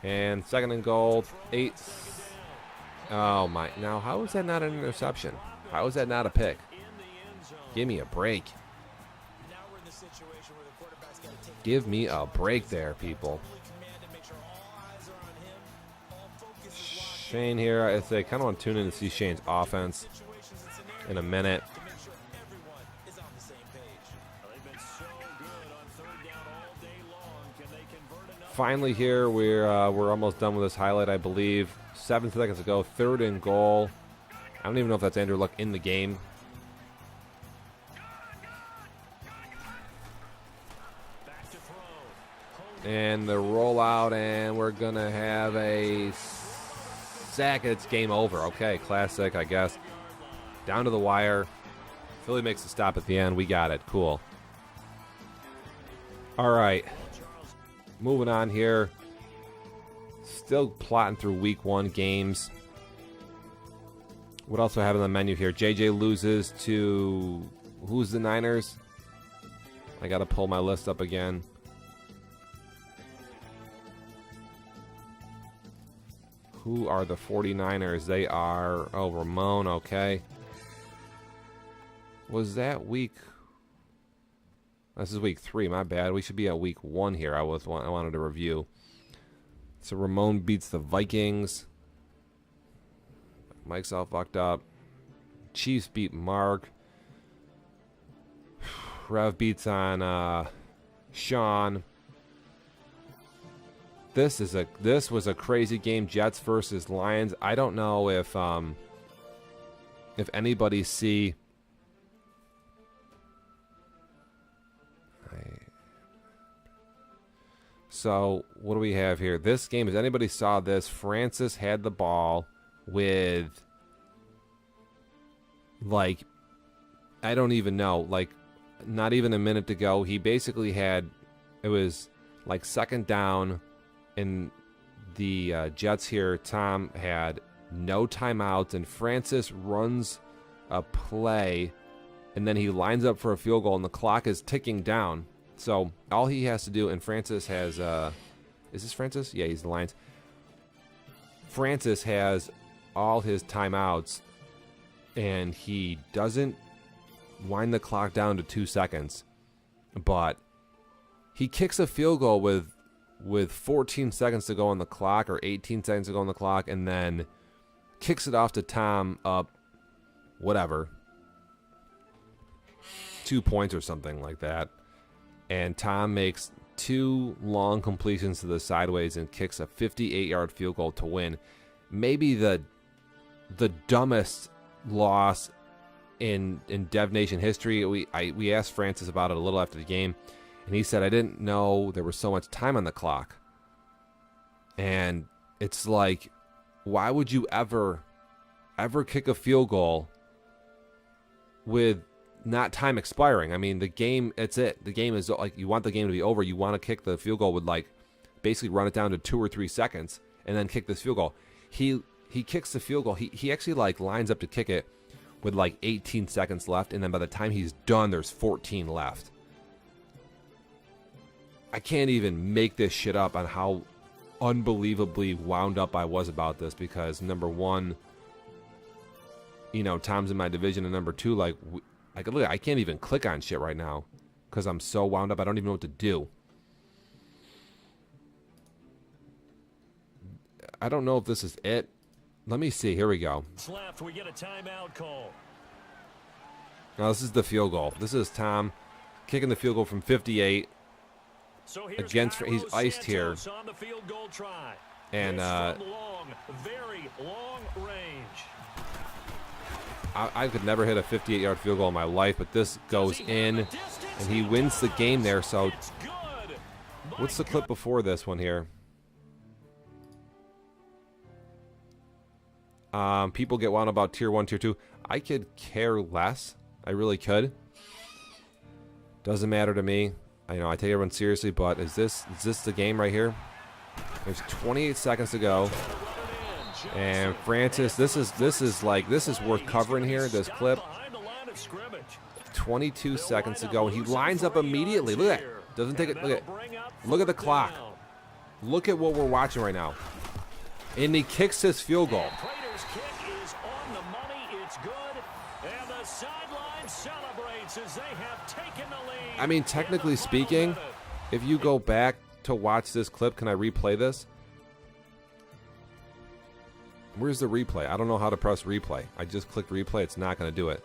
And 2nd and goal, 8. Oh my! Now, how is that not an interception? How is that not a pick? Give me a break. Give me a break there, people. Shane here. I say, kind of want to tune in to see Shane's offense in a minute. Finally here, we're almost done with this highlight, I believe. 7 seconds to go, 3rd and goal. I don't even know if that's Andrew Luck in the game. And the rollout, and we're going to have a sack, and it's game over. Okay, classic, I guess. Down to the wire. Philly makes a stop at the end. We got it. Cool. All right. Moving on here. Still plotting through week 1 games. What else do I have on the menu here? JJ loses to... Who's the Niners? I got to pull my list up again. Who are the 49ers? They are... Oh, Ramon, okay. Was that week... This is week 3, my bad. We should be at week 1 here. I wanted to review. So Ramon beats the Vikings. Mike's all fucked up. Chiefs beat Mark. Rev beats on Sean. This was a crazy game. Jets versus Lions. I don't know if anybody see. So what do we have here? This game, if anybody saw this, Francis had the ball with, like, I don't even know, like, not even a minute to go. He basically had, it was like 2nd down, and the Jets here, Tom had no timeouts, and Francis runs a play, and then he lines up for a field goal, and the clock is ticking down. So all he has to do, and Francis has, is this Francis? Yeah, he's the Lions. Francis has all his timeouts, and he doesn't wind the clock down to 2 seconds, but he kicks a field goal with 14 seconds to go on the clock, or 18 seconds to go on the clock, and then kicks it off to Tom up, whatever, 2 points or something like that. And Tom makes 2 long completions to the sideways and kicks a 58-yard field goal to win. Maybe the dumbest loss in Dev Nation history. We asked Francis about it a little after the game, and he said, I didn't know there was so much time on the clock. And it's like, why would you ever kick a field goal with not time expiring? I mean, the game, it's it. The game is like, you want the game to be over. You want to kick the field goal with like, basically run it down to 2 or 3 seconds and then kick this field goal. He kicks the field goal. He actually like lines up to kick it with like 18 seconds left, and then by the time he's done, there's 14 left. I can't even make this shit up on how unbelievably wound up I was about this, because number one, you know, Tom's in my division, and number two, like look, I can't even click on shit right now because I'm so wound up. I don't even know what to do. I don't know if this is it. Let me see. Here we go. Left, we get a timeout call. Now this is the field goal. This is Tom kicking the field goal from 58. So Against, he's iced here. On the field goal try. And long, very long range. I could never hit a 58-yard field goal in my life, but this goes in, and he wins the game there. So what's the clip before this one here? People get wound about tier 1, tier 2. I could care less. I really could. Doesn't matter to me. I know I take everyone seriously, but is this the game right here? There's 28 seconds to go. And Francis, this is worth covering here, this clip. 22 seconds to go, and he lines up immediately. Look at that. Doesn't take it. Look at the clock. Look at what we're watching right now. And he kicks his field goal. Kick is on the money. It's good. And the sideline celebrates as they have taken the lead. I mean, technically speaking, if you go back to watch this clip, can I replay this? Where's the replay? I don't know how to press replay. I just clicked replay. It's not going to do it.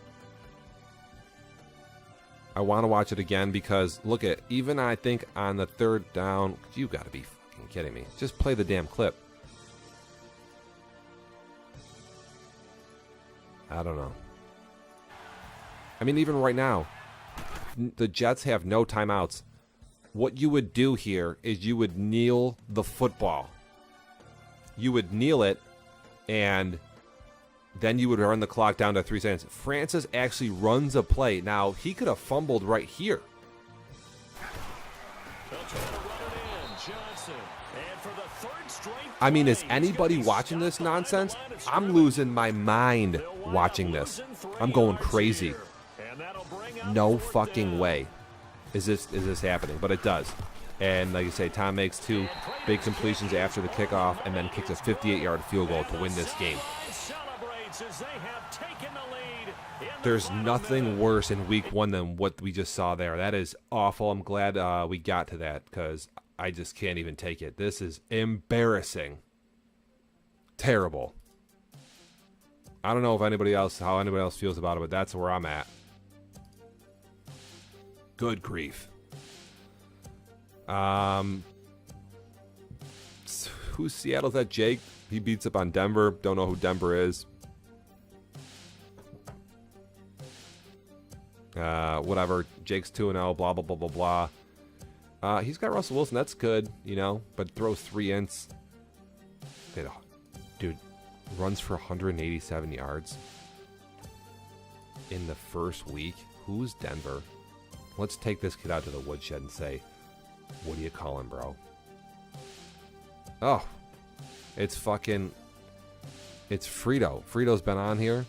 I want to watch it again because, look at, even I think on the third down, you got to be fucking kidding me. Just play the damn clip. I don't know. I mean, even right now, the Jets have no timeouts. What you would do here is you would kneel the football. You would kneel it, and then you would run the clock down to 3 seconds. Francis actually runs a play. Now, he could have fumbled right here. I mean, is anybody watching this nonsense? I'm losing my mind watching this. I'm going crazy. No fucking way is this happening, but it does. And like you say, Tom makes 2 big completions after the kickoff and then kicks a 58-yard field goal to win this game. There's nothing worse in week 1 than what we just saw there. That is awful. I'm glad we got to that because I just can't even take it. This is embarrassing. Terrible. I don't know if how anybody else feels about it, but that's where I'm at. Good grief. Who's Seattle's that Jake? He beats up on Denver. Don't know who Denver is. Whatever. Jake's 2-0. Blah blah blah blah blah. He's got Russell Wilson. That's good, you know, but throws 3 ints. Dude, runs for 187 yards in the first week. Who's Denver? Let's take this kid out to the woodshed and say, what do you call him, bro? Oh, it's Frito. Frito's been on here.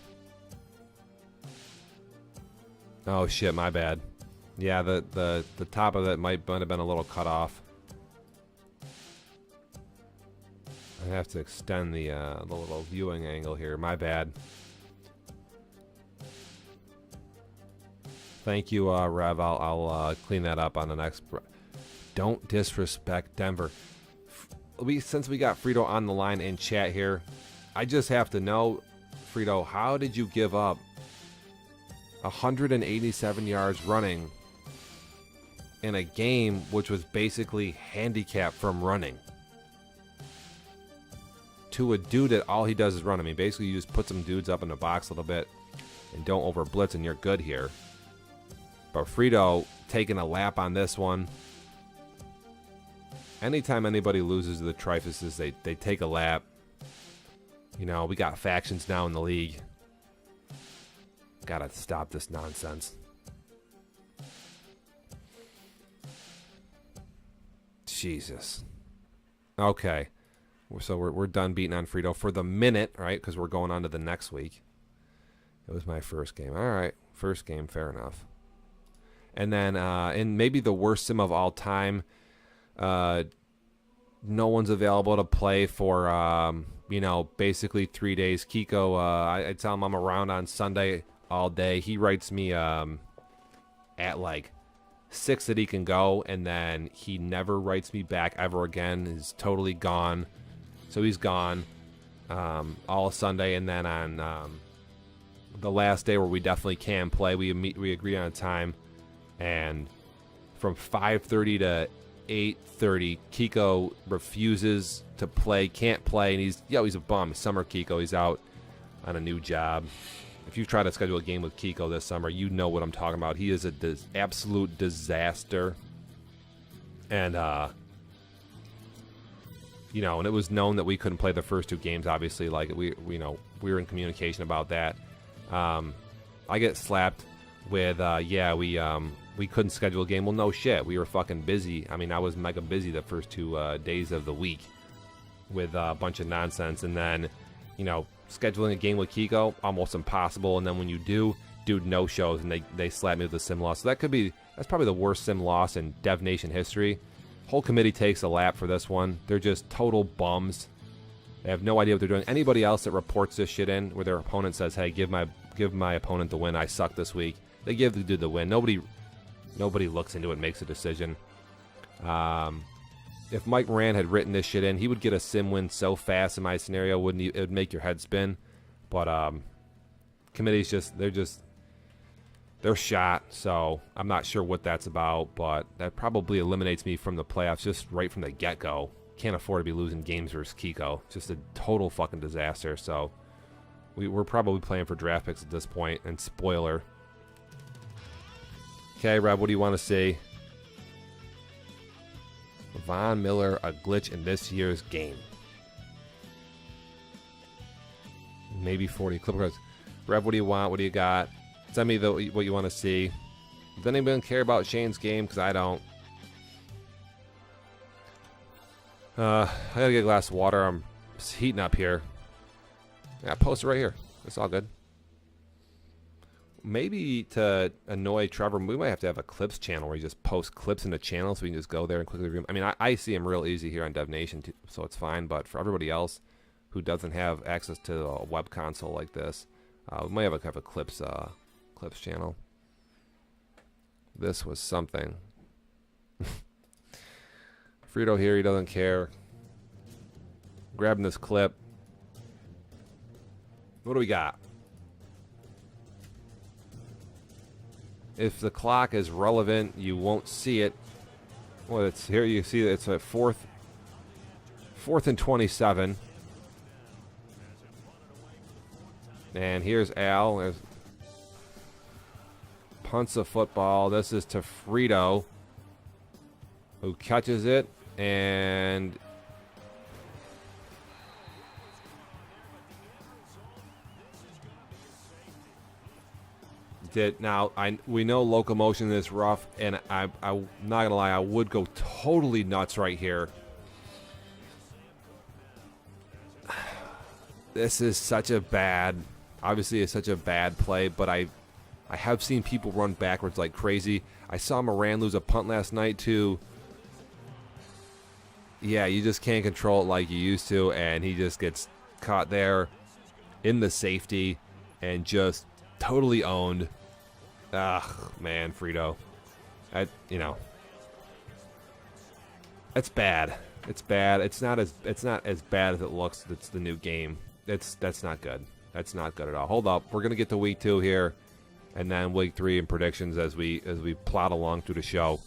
Oh shit, my bad. Yeah, the top of it might have been a little cut off. I have to extend the little viewing angle here. My bad. Thank you, Rev. I'll clean that up on the next. Don't disrespect Denver. Since we got Frito on the line in chat here, I just have to know, Frito, how did you give up 187 yards running in a game which was basically handicapped from running to a dude that all he does is run? I mean, basically you just put some dudes up in the box a little bit and don't over blitz, and you're good here. But Frito taking a lap on this one. Anytime anybody loses to the Trifuses, they take a lap. You know, we got factions now in the league. Gotta stop this nonsense. Jesus. Okay. So we're done beating on Frito for the minute, right? Because we're going on to the next week. It was my first game. All right. First game, fair enough. And then in maybe the worst sim of all time, no one's available to play for, basically 3 days. Kiko, I tell him I'm around on Sunday all day. He writes me at like 6 that he can go, and then he never writes me back ever again. He's totally gone. So he's gone all Sunday, and then on the last day where we definitely can play, we agree on a time, and from 5:30 to 8:30, Kiko refuses to play, can't play, and he's a bum. Summer Kiko, he's out on a new job. If you try to schedule a game with Kiko this summer, you know what I'm talking about. He is an absolute disaster. And, and it was known that we couldn't play the first 2 games, obviously. Like, we were in communication about that. I get slapped with, we couldn't schedule a game. Well, no shit. We were fucking busy. I mean, I was mega busy the first 2 days of the week with a bunch of nonsense. And then, scheduling a game with Kiko, almost impossible. And then when you do, dude, no shows, and they slap me with a sim loss. So that's probably the worst sim loss in Dev Nation history. Whole committee takes a lap for this one. They're just total bums. They have no idea what they're doing. Anybody else that reports this shit in, where their opponent says, "Hey, give my opponent the win. I suck this week." They give the dude the win. Nobody looks into it and makes a decision. If Mike Moran had written this shit in, he would get a sim win so fast in my scenario, wouldn't he? It would make your head spin. But committees they're shot, so I'm not sure what that's about, but that probably eliminates me from the playoffs just right from the get-go. Can't afford to be losing games versus Kiko. Just a total fucking disaster, so we're probably playing for draft picks at this point, and spoiler. Okay, Rob, what do you want to see? Von Miller, a glitch in this year's game. Maybe 40 clip cards. Rev, what do you want? What do you got? Send me what you want to see. Does anyone care about Shane's game? Because I don't. I gotta get a glass of water. I'm heating up here. Yeah, post it right here. It's all good. Maybe to annoy Trevor, we might have to have a clips channel where you just post clips in the channel so we can just go there and quickly review them. I mean, I see them real easy here on Dev Nation, so it's fine. But for everybody else who doesn't have access to a web console like this, we might have a clips channel. This was something. Frito here, he doesn't care. Grabbing this clip. What do we got? If the clock is relevant, you won't see it. Well, it's here. You see it's a fourth and 27. And here's Al. There's punts the football. This is to Frito, who catches it and we know locomotion is rough, and I'm not gonna lie, I would go totally nuts right here. This is such a bad, obviously it's such a bad play, but I have seen people run backwards like crazy. I saw Moran lose a punt last night too. Yeah, you just can't control it like you used to, and he just gets caught there in the safety and just totally owned. Ugh, man, Frito. It's bad. It's bad. It's not as bad as it looks. It's the new game. That's not good. That's not good at all. Hold up. We're gonna get to week 2 here, and then week 3 and predictions as we plot along through the show.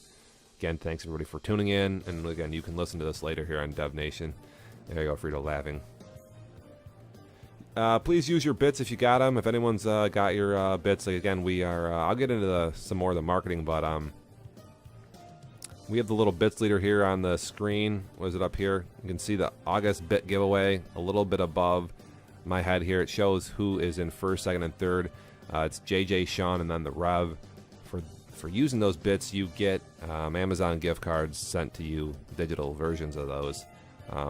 Again, thanks everybody for tuning in, and again, you can listen to this later here on Dev Nation. There you go, Frito laughing. Please use your bits if you got them. If anyone's got your bits, like, again, we are. I'll get into some more of the marketing, but we have the little bits leader here on the screen. What is it up here? You can see the August bit giveaway a little bit above my head here. It shows who is in first, second, and third. It's JJ, Sean, and then the Rev. For using those bits, you get Amazon gift cards sent to you, digital versions of those.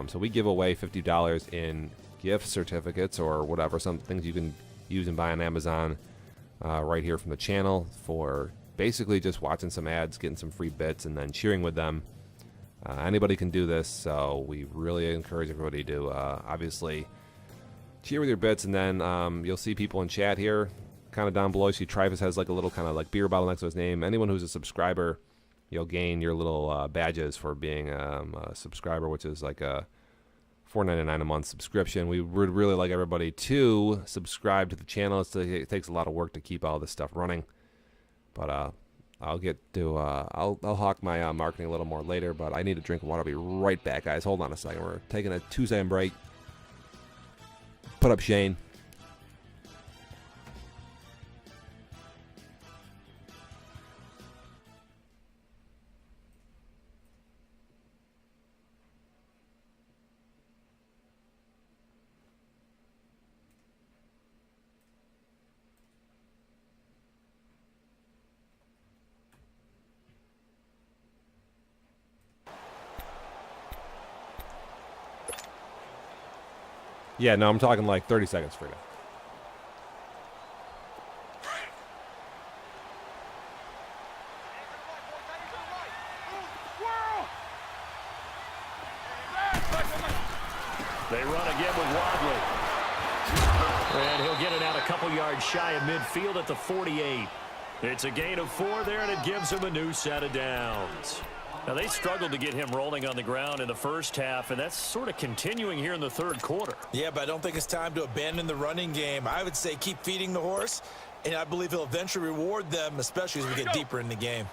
So we give away $50 in gift certificates or whatever, some things you can use and buy on Amazon right here from the channel for basically just watching some ads, getting some free bits, and then cheering with them. Anybody can do this, so we really encourage everybody to obviously cheer with your bits, and then you'll see people in chat here kind of down below. You see Travis has like a little kind of like beer bottle next to his name. Anyone who's a subscriber, you'll gain your little badges for being a subscriber, which is like a $4.99 a month subscription. We would really like everybody to subscribe to the channel. It takes a lot of work to keep all this stuff running, but I'll get to I'll hawk my marketing a little more later. But I need to drink water. I'll be right back, guys. Hold on a second. We're taking a 2-second break. Put up Shane. Yeah, no, I'm talking like 30 seconds for now. They run again with Wadley. And he'll get it out a couple yards shy of midfield at the 48. It's a gain of 4 there, and it gives him a new set of downs. Now, they struggled to get him rolling on the ground in the first half, and that's sort of continuing here in the third quarter. Yeah, but I don't think it's time to abandon the running game. I would say keep feeding the horse, and I believe he'll eventually reward them, especially as we get deeper in the game.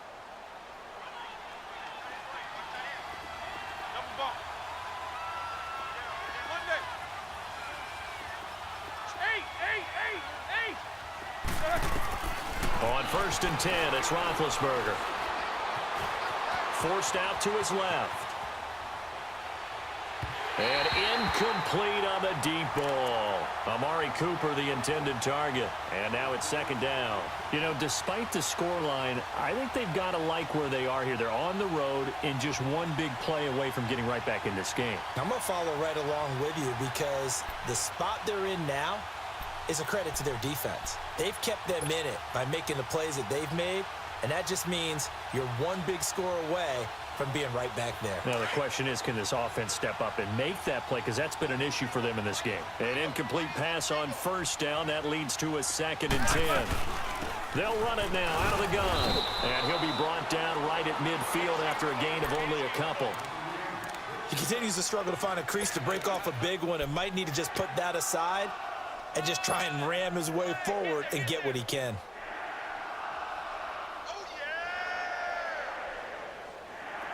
On 1st and 10, it's Roethlisberger. Forced out to his left. And incomplete on the deep ball. Amari Cooper, the intended target. And now it's 2nd down. You know, despite the scoreline, I think they've got to like where they are here. They're on the road and just one big play away from getting right back in this game. I'm going to follow right along with you because the spot they're in now is a credit to their defense. They've kept them in it by making the plays that they've made. And that just means you're one big score away from being right back there. Now, the question is, can this offense step up and make that play? Because that's been an issue for them in this game. An incomplete pass on 1st down. That leads to a 2nd and 10. They'll run it now out of the gun. And he'll be brought down right at midfield after a gain of only a couple. He continues to struggle to find a crease to break off a big one and might need to just put that aside and just try and ram his way forward and get what he can.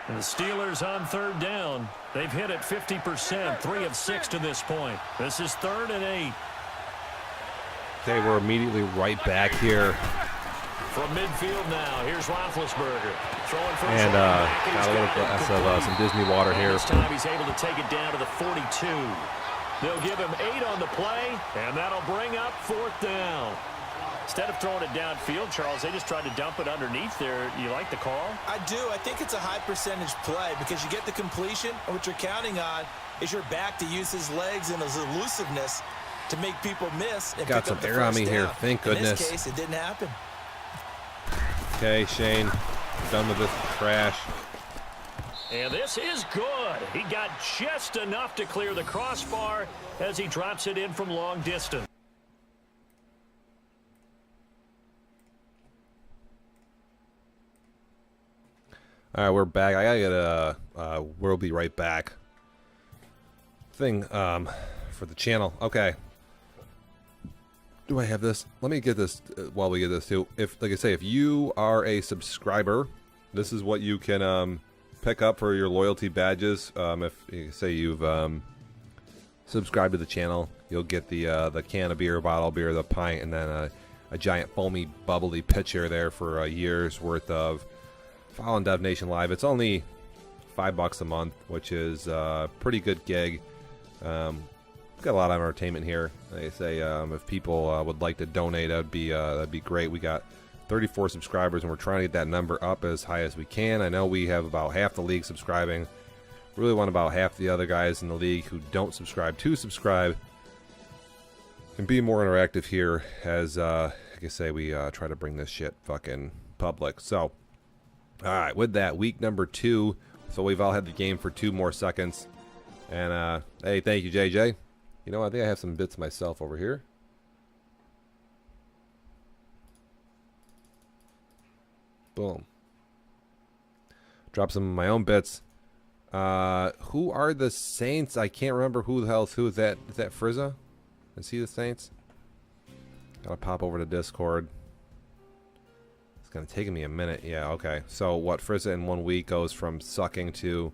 And the Steelers on 3rd down. They've hit it 50%, 3 of 6 to this point. This is 3rd and 8. Okay, we're immediately right back here. From midfield now, here's Roethlisberger. Throwing for And got a little glass of some Disney water here. This time he's able to take it down to the 42. They'll give him 8 on the play, and that'll bring up 4th down. Instead of throwing it downfield, Charles, they just tried to dump it underneath there. You like the call? I do. I think it's a high percentage play because you get the completion, and what you're counting on is your back to use his legs and his elusiveness to make people miss. And got some air on me here. Thank goodness. In this case, it didn't happen. Okay, Shane, done with this trash. And this is good. He got just enough to clear the crossbar as he drops it in from long distance. All right, we're back. I gotta get a we'll be right back thing for the channel. Okay. Do I have this? Let me get this while we get this too. If, like I say, if you are a subscriber, this is what you can pick up for your loyalty badges. If you say you've subscribe to the channel, you'll get the can of beer, bottle of beer, the pint, and then a giant foamy, bubbly pitcher there for a year's worth of following Dev Nation Live. It's only $5 a month, which is a pretty good gig. Got a lot of entertainment here. Like I say, if people would like to donate, that'd be great. We got 34 subscribers, and we're trying to get that number up as high as we can. I know we have about half the league subscribing. Really want about half the other guys in the league who don't subscribe to subscribe and be more interactive here as, like I say, we try to bring this shit fucking public. So, alright, with that, week number 2. So we've all had the game for 2 more seconds. And, hey, thank you, JJ. You know, I think I have some bits myself over here. Boom. Drop some of my own bits. Who are the Saints? I can't remember who the hell's who. Is that Frizza? Is he the Saints? Gotta pop over to Discord. It's gonna take me a minute. Yeah, okay. So what, Frizza in 1 week goes from sucking to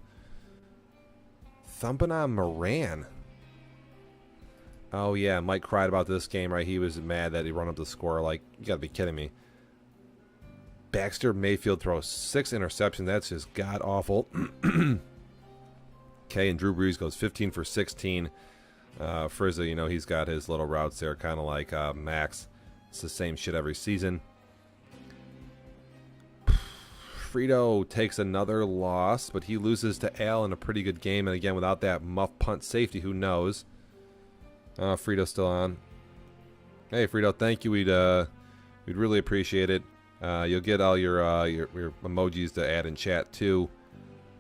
thumping on Moran. Oh yeah, Mike cried about this game, right? He was mad that he run up the score. Like, you gotta be kidding me. Baxter Mayfield throws 6 interceptions. That's just god awful. Okay, and Drew Brees goes 15 for 16. Frizza, you know, he's got his little routes there, kind of like Max. It's the same shit every season. Frito takes another loss, but he loses to Al in a pretty good game. And again, without that muff punt safety, who knows? Frito's still on. Hey, Frito, thank you. We'd really appreciate it. You'll get all your emojis to add in chat too.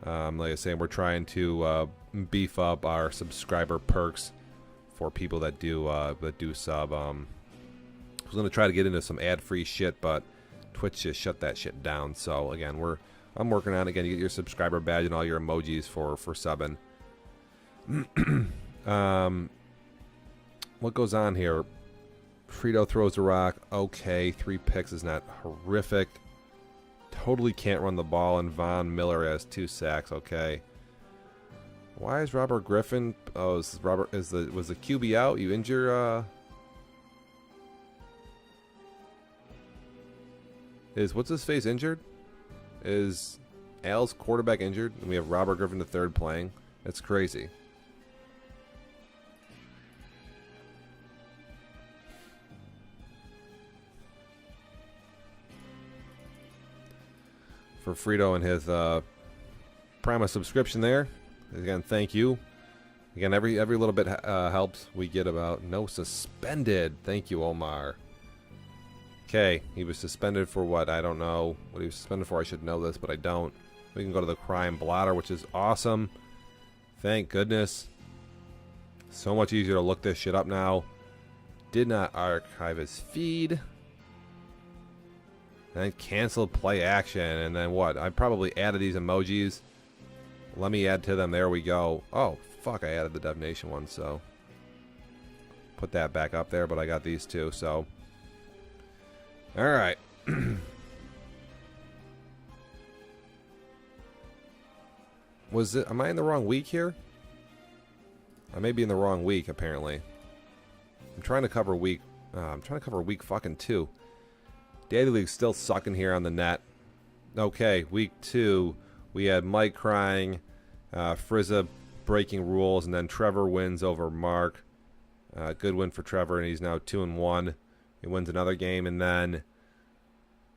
Like I say, we're trying to beef up our subscriber perks for people that do sub. I was gonna try to get into some ad-free shit, but Twitch just shut that shit down. So again, I'm working on it. Again, you get your subscriber badge and all your emojis for subbing. What goes on here? Frito throws a rock. Okay, 3 picks is not horrific. Totally can't run the ball, and Von Miller has 2 sacks. Okay. Why is Robert Griffin? Oh, was the QB out? You injure? What's his face injured? Is Al's quarterback injured? And we have Robert Griffin III playing. That's crazy. For Frito and his Prima subscription there. Again, thank you. Again, every little bit helps. We get about no suspended. Thank you, Omar. Okay, he was suspended for what? I don't know what he was suspended for. I should know this, but I don't. We can go to the crime blotter, which is awesome. Thank goodness. So much easier to look this shit up now. Did not archive his feed. And cancel play action. And then what? I probably added these emojis. Let me add to them. There we go. Oh, fuck. I added the Dev Nation one, so. Put that back up there, but I got these two, so. Alright. Am I in the wrong week here? I may be in the wrong week, apparently. I'm trying to cover week fucking 2. Daily League's still sucking here on the net. Okay, week 2, we had Mike crying, Frizza breaking rules, and then Trevor wins over Mark. Good win for Trevor, and he's now 2-1. He wins another game, and then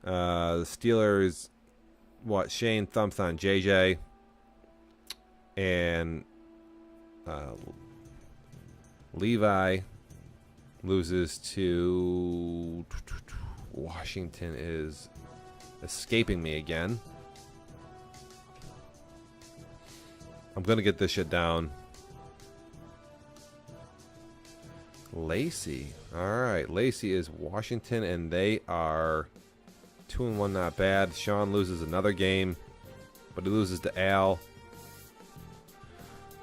the Steelers, Shane thumps on JJ, and Levi loses to Washington. Is escaping me again. I'm gonna get this shit down. Lacey. Alright, Lacey is Washington, and they are 2-1, not bad. Sean loses another game, but he loses to Al.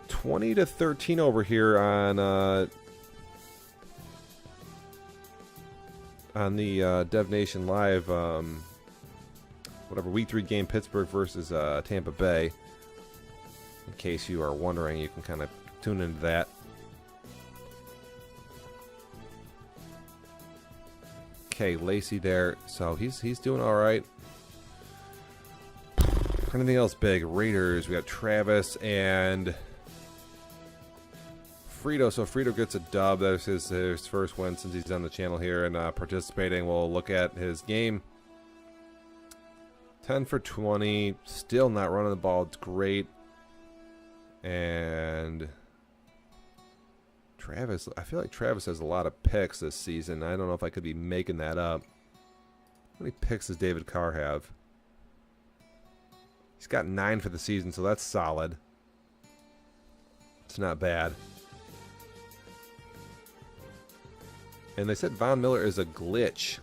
20-13 over here on the Dev Nation Live, whatever, week 3 game, Pittsburgh versus Tampa Bay. In case you are wondering, you can kind of tune into that. Okay, Lacey there. So he's doing all right. Anything else big? Raiders. We got Travis and Frito. So Frito gets a dub. That's his first win since he's on the channel here and participating. We'll look at his game. 10 for 20. Still not running the ball. It's great. And Travis, I feel like Travis has a lot of picks this season. I don't know if I could be making that up. How many picks does David Carr have? He's got 9 for the season, so that's solid. It's not bad. And they said Von Miller is a glitch.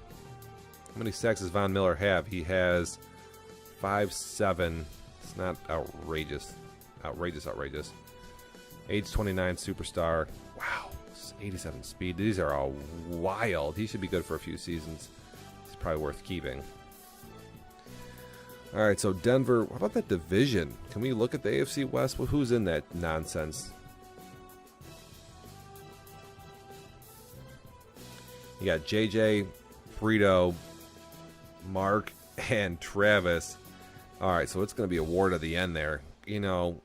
How many sacks does Von Miller have? He has 5-7. It's not outrageous. Outrageous. Age 29 superstar. Wow. 87 speed. These are all wild. He should be good for a few seasons. He's probably worth keeping. All right, so Denver. What about that division? Can we look at the AFC West? Well, who's in that nonsense? You got JJ, Frito, Mark, and Travis. All right, so it's going to be a war to the end there. You know,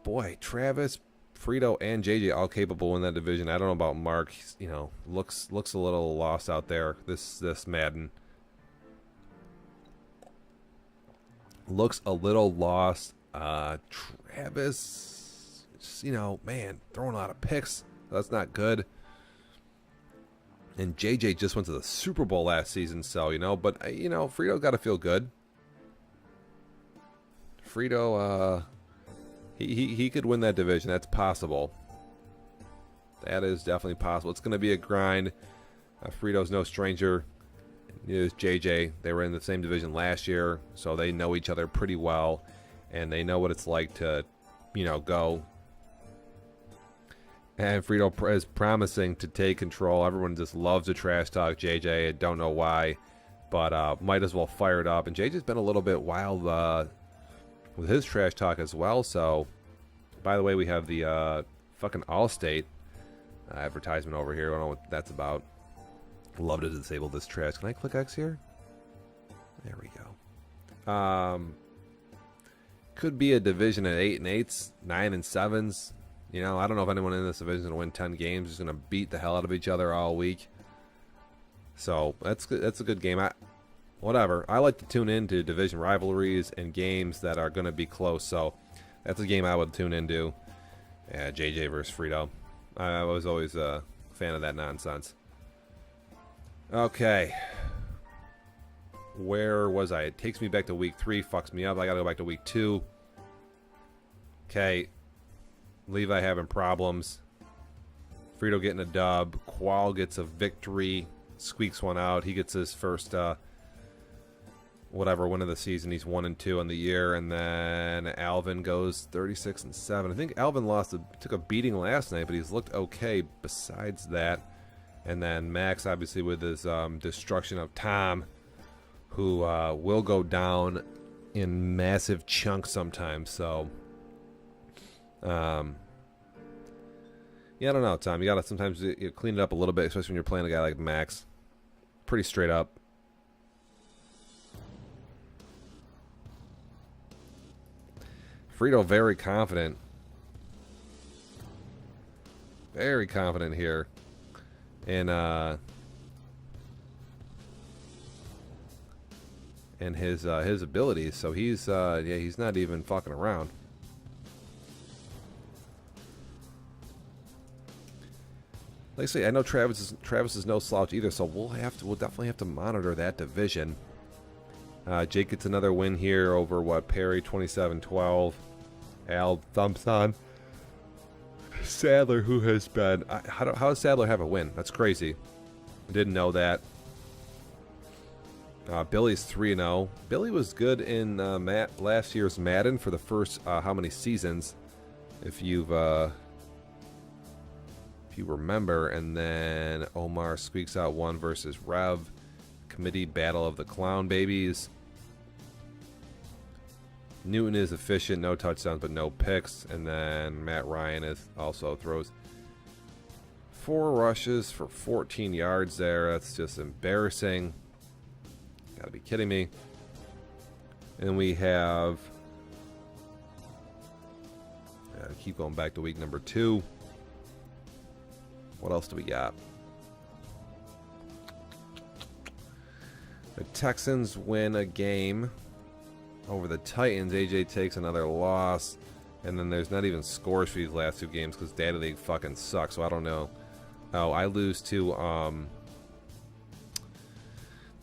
boy, Travis, Frito, and JJ all capable in that division. I don't know about Mark. He's, you know, looks a little lost out there. This Madden looks a little lost. Travis, just, you know, man, throwing a lot of picks. That's not good. And JJ just went to the Super Bowl last season, so, you know, but, you know, Frito got to feel good. Frito, he could win that division. That's possible. That is definitely possible. It's going to be a grind. Frito's no stranger. Neither is JJ. They were in the same division last year, so they know each other pretty well, and they know what it's like to, you know, go. And Frito is promising to take control. Everyone just loves to trash talk JJ. I don't know why, but might as well fire it up. And JJ's been a little bit wild with his trash talk as well. So, by the way, we have the fucking Allstate advertisement over here. I don't know what that's about. Love to disable this trash. Can I click X here? There we go. Could be a division at 8-8s, 9-7s. You know, I don't know if anyone in this division is going to win 10 games. Just going to beat the hell out of each other all week. So that's good. That's a good game. Whatever. I like to tune into division rivalries and games that are going to be close. So that's a game I would tune into. Yeah, JJ versus Frito. I was always a fan of that nonsense. Okay. Where was I? It takes me back to week 3. Fucks me up. I got to go back to week 2. Okay. Levi having problems. Frito getting a dub. Qual gets a victory. Squeaks one out. He gets his first win of the season. He's 1-2 on the year. And then Alvin goes 36-7. I think Alvin took a beating last night, but he's looked okay besides that. And then Max, obviously, with his destruction of Tom, who will go down in massive chunks sometimes. So, yeah, I don't know, Tom. You gotta sometimes clean it up a little bit, especially when you're playing a guy like Max. Pretty straight up. Frito very confident. Very confident here. And his abilities, so he's he's not even fucking around. Like I say, I know Travis is no slouch either, so we'll definitely have to monitor that division. Jake gets another win here over Perry, 27-12. Al thumps on Sadler, who has been... How does Sadler have a win? That's crazy. I didn't know that. Billy's 3-0. Billy was good in last year's Madden for the first how many seasons, if you remember. And then Omar squeaks out one versus Rev. Committee battle of the clown babies. Newton is efficient, no touchdowns but no picks. And then Matt Ryan also throws 4 rushes for 14 yards there. That's just embarrassing. Gotta be kidding me. And we have... keep going back to week number 2. What else do we got? The Texans win a game over the Titans. AJ takes another loss. And then there's not even scores for these last 2 games because Data League fucking sucks, so I don't know. Oh, I lose to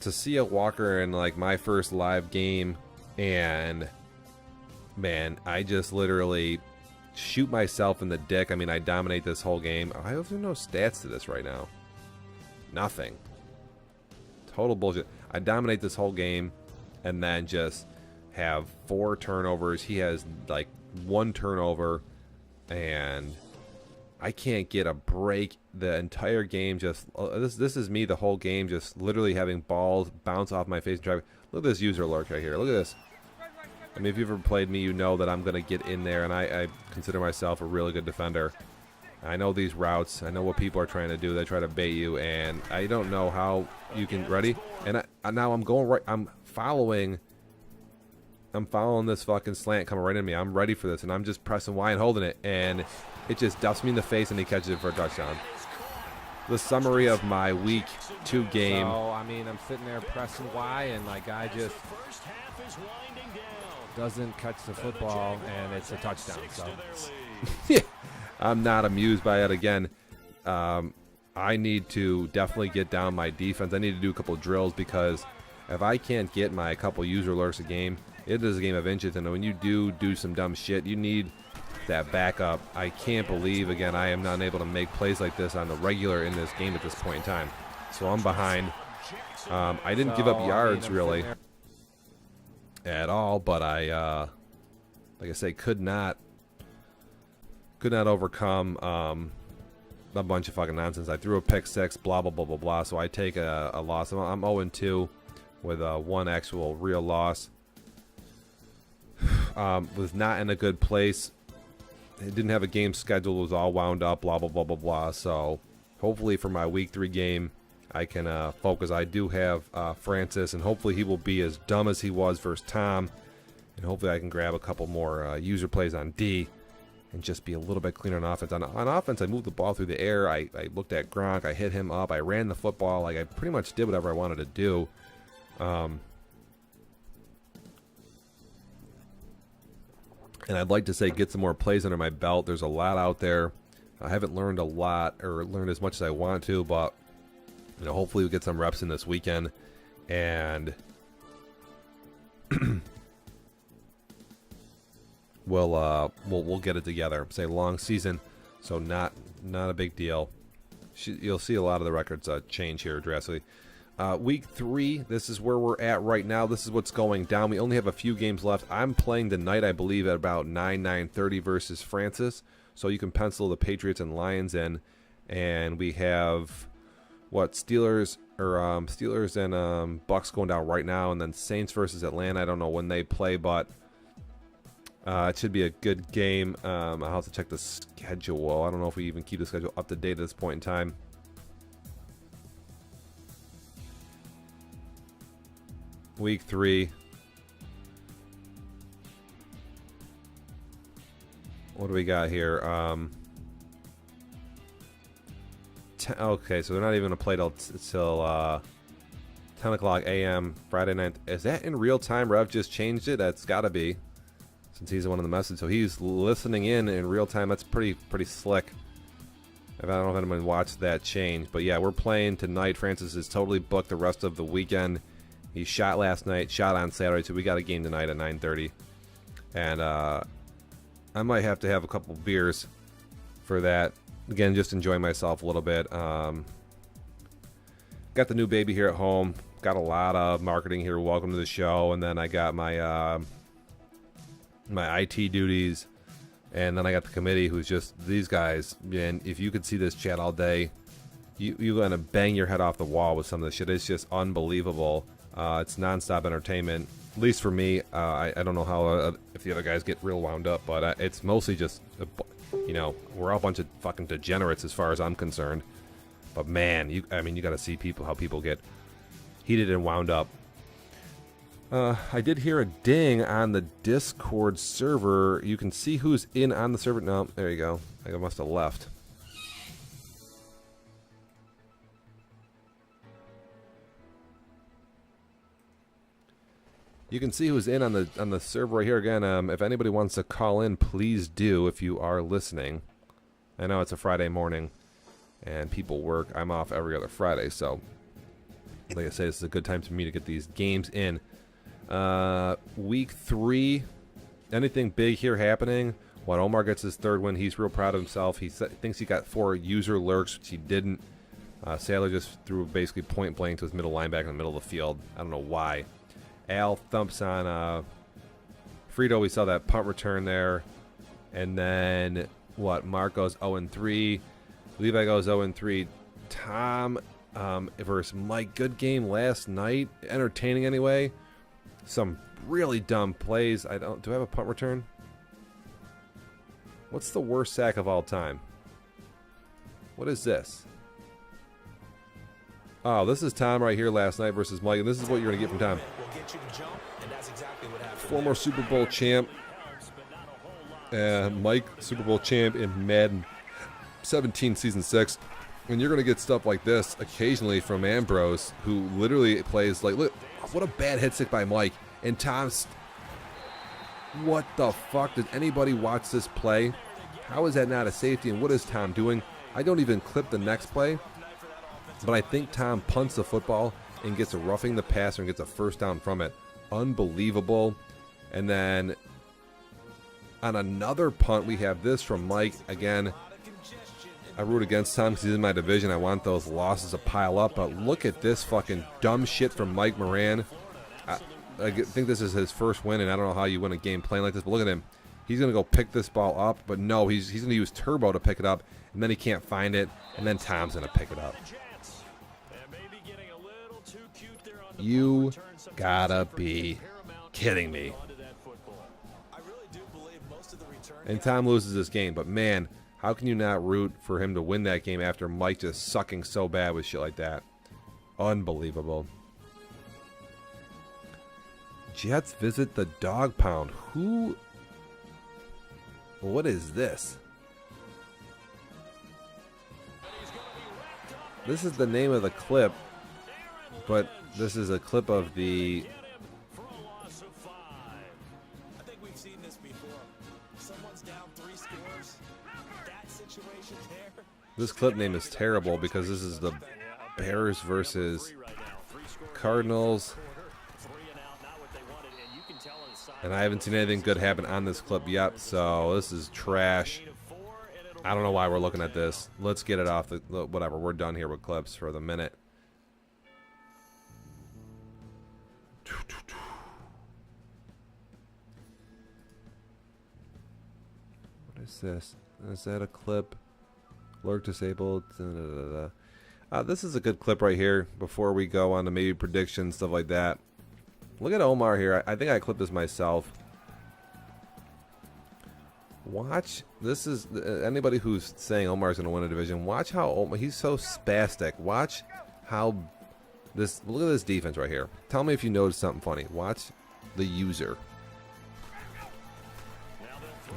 Sia Walker in like my first live game, and man, I just literally shoot myself in the dick. I mean, I dominate this whole game. I have no stats to this right now. Nothing. Total bullshit. I dominate this whole game and then just have 4 turnovers. He has like 1 turnover, and I can't get a break the entire game. Just this is me the whole game, just literally having balls bounce off my face and try. Look at this user lurk right here. Look at this. I mean, if you've ever played me, you know that I'm going to get in there, and I consider myself a really good defender. I know these routes. I know what people are trying to do. They try to bait you, and I don't know how you can... Ready? And now I'm going right... I'm following this fucking slant coming right in me. I'm ready for this, and I'm just pressing Y and holding it, and it just dusts me in the face, and he catches it for a touchdown. The summary of my week 2 game. So, I mean, I'm sitting there pressing Y, and my guy just doesn't catch the football, and it's a touchdown. So, yeah, I'm not amused by it. Again, I need to definitely get down my defense. I need to do a couple of drills, because if I can't get my couple user alerts a game, it is a game of inches, and when you do some dumb shit, you need that backup. I can't believe, again, I am not able to make plays like this on the regular in this game at this point in time. So I'm behind. I didn't give up yards really at all, but I, like I say, could not overcome a bunch of fucking nonsense. I threw a pick 6, blah blah blah blah blah. So I take a loss. I'm 0-2 with 1 actual real loss. Was not in a good place. It didn't have a game scheduled. It was all wound up, blah blah blah blah blah. So hopefully for my week 3 game, I can focus. I do have Francis, and hopefully he will be as dumb as he was versus Tom, and hopefully I can grab a couple more user plays on D and just be a little bit cleaner on offense. On offense, I moved the ball through the air. I looked at Gronk. I hit him up. I ran the football. Like, I pretty much did whatever I wanted to do. And I'd like to say get some more plays under my belt. There's a lot out there. I haven't learned a lot, or learned as much as I want to, but you know, hopefully we get some reps in this weekend, and we'll get it together. Say long season, so not a big deal. You'll see a lot of the records change here drastically. Week 3, this is where we're at right now. This is what's going down. We only have a few games left. I'm playing tonight, I believe, at about 9:30 versus Francis. So you can pencil the Patriots and Lions in, and we have Steelers and Bucks going down right now, and then Saints versus Atlanta. I don't know when they play, but it should be a good game. I'll have to check the schedule. I don't know if we even keep the schedule up to date at this point in time. Week 3. What do we got here? Okay, so they're not even going to play till 10 o'clock a.m. Friday night. Is that in real time? Rev just changed it? That's got to be, since he's the one in the message. So he's listening in real time. That's pretty slick. I don't know if anyone watched that change. But yeah, we're playing tonight. Francis is totally booked the rest of the weekend. He shot last night, shot on Saturday, so we got a game tonight at 9:30. And I might have to have a couple beers for that. Again, just enjoying myself a little bit. Got the new baby here at home. Got a lot of marketing here. Welcome to the show. And then I got my my IT duties. And then I got the committee, who's just these guys. And if you could see this chat all day, you're going to bang your head off the wall with some of this shit. It's just unbelievable. It's nonstop entertainment, at least for me. I don't know how if the other guys get real wound up, but it's mostly just, you know, we're all a bunch of fucking degenerates as far as I'm concerned. But man, you got to see how people get heated and wound up. I did hear a ding on the Discord server. You can see who's in on the server. No, there you go. I must have left. You can see who's in on the server right here. Again, if anybody wants to call in, please do if you are listening. I know it's a Friday morning and people work. I'm off every other Friday, so like I say, this is a good time for me to get these games in. Week 3, anything big here happening? When Omar gets his 3rd win, he's real proud of himself. He thinks he got 4 user lurks, which he didn't. Sailor just threw basically point blank to his middle linebacker in the middle of the field. I don't know why. Al thumps on Frito. We saw that punt return there. And then, what? Mark goes 0-3. Levi goes 0-3. Tom versus Mike. Good game last night. Entertaining anyway. Some really dumb plays. Do I have a punt return? What's the worst sack of all time? What is this? Oh, this is Tom right here last night versus Mike, and this is what you're going to get from Tom. Former Super Bowl champ. Mike, Super Bowl champ in Madden 17 Season 6. And you're going to get stuff like this occasionally from Ambrose, who literally plays like, look, what a bad hit stick by Mike. And Tom's... What the fuck? Did anybody watch this play? How is that not a safety? And what is Tom doing? I don't even clip the next play. But I think Tom punts the football and gets a roughing the passer and gets a first down from it. Unbelievable. And then on another punt, we have this from Mike. Again, I root against Tom because he's in my division. I want those losses to pile up. But look at this fucking dumb shit from Mike Moran. I think this is his first win, and I don't know how you win a game playing like this. But look at him. He's going to go pick this ball up. But no, he's going to use turbo to pick it up. And then he can't find it. And then Tom's going to pick it up. You gotta be kidding me. And Tom loses this game. But man, how can you not root for him to win that game after Mike just sucking so bad with shit like that? Unbelievable. Jets visit the dog pound. Who? What is this? This is the name of the clip, but this is a clip of the... I think we've seen this before. Someone's down 3 scores. That situation there. This clip name is terrible because this is the Bears versus Cardinals. And I haven't seen anything good happen on this clip yet, so this is trash. I don't know why we're looking at this. Let's get it off the whatever. We're done here with clips for the minute. What is this? Is that a clip? Lurk disabled. This is a good clip right here before we go on to maybe predictions, stuff like that. Look at Omar here. I think I clipped this myself. Watch. This is anybody who's saying Omar's going to win a division. Watch how Omar, he's so spastic. Watch how this. Look at this defense right here. Tell me if you notice something funny. Watch the user.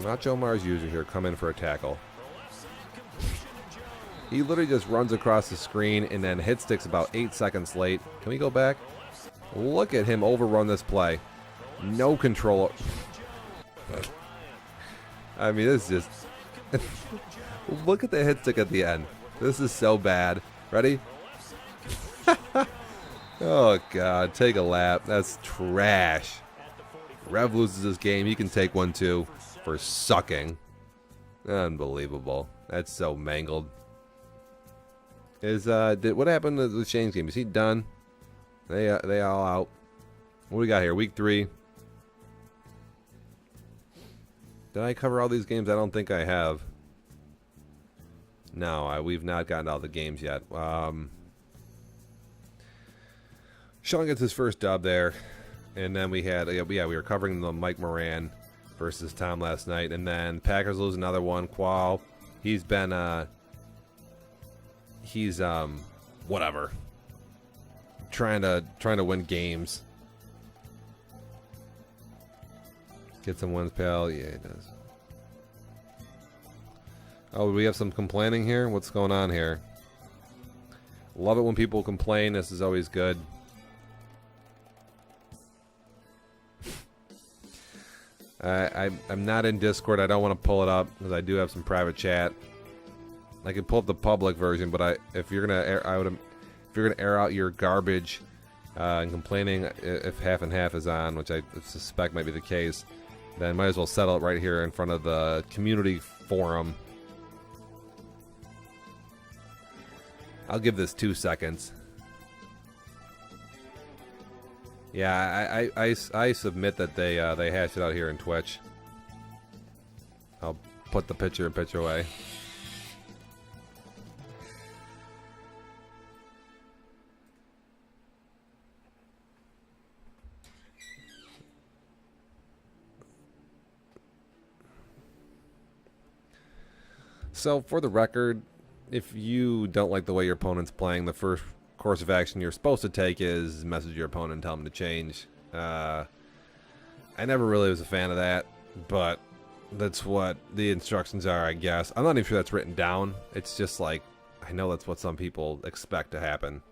Watch Omar's user here come in for a tackle. He literally just runs across the screen and then hit sticks about 8 seconds late. Can we go back? Look at him overrun this play. No control. I mean, this is just... Look at the hit stick at the end. This is so bad. Ready? Oh, God. Take a lap. That's trash. Rev loses this game. He can take one, too, for sucking. Unbelievable. That's so mangled. What happened to the Shane's game? Is he done? They all out. What do we got here? Week 3. Did I cover all these games? I don't think I have. No, we've not gotten all the games yet. Sean gets his first dub there. And then we had, we were covering the Mike Moran versus Tom last night. And then Packers lose another one. Qual, he's been he's whatever. Trying to win games. Get some wins, pal. Yeah, it does. Oh, we have some complaining here? What's going on here? Love it when people complain. This is always good. I'm not in Discord. I don't want to pull it up because I do have some private chat. I can pull up the public version, but if you're gonna air out your garbage and complaining, if half and half is on, which I suspect might be the case, then might as well settle it right here in front of the community forum. I'll give this 2 seconds. Yeah, I submit that they hash it out here in Twitch. I'll put the picture away. So, for the record, if you don't like the way your opponent's playing, the first course of action you're supposed to take is message your opponent and tell them to change. I never really was a fan of that, but that's what the instructions are, I guess. I'm not even sure that's written down. It's just like, I know that's what some people expect to happen.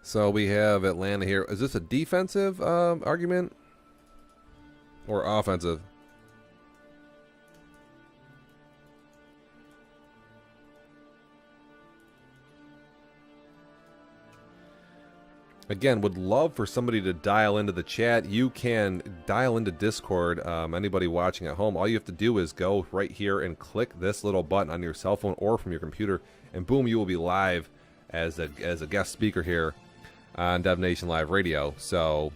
So we have Atlanta here. Is this a defensive argument or offensive? Again, would love for somebody to dial into the chat. You can dial into Discord. Anybody watching at home, all you have to do is go right here and click this little button on your cell phone or from your computer, and boom, you will be live as a guest speaker here on Devnationlive Radio. So,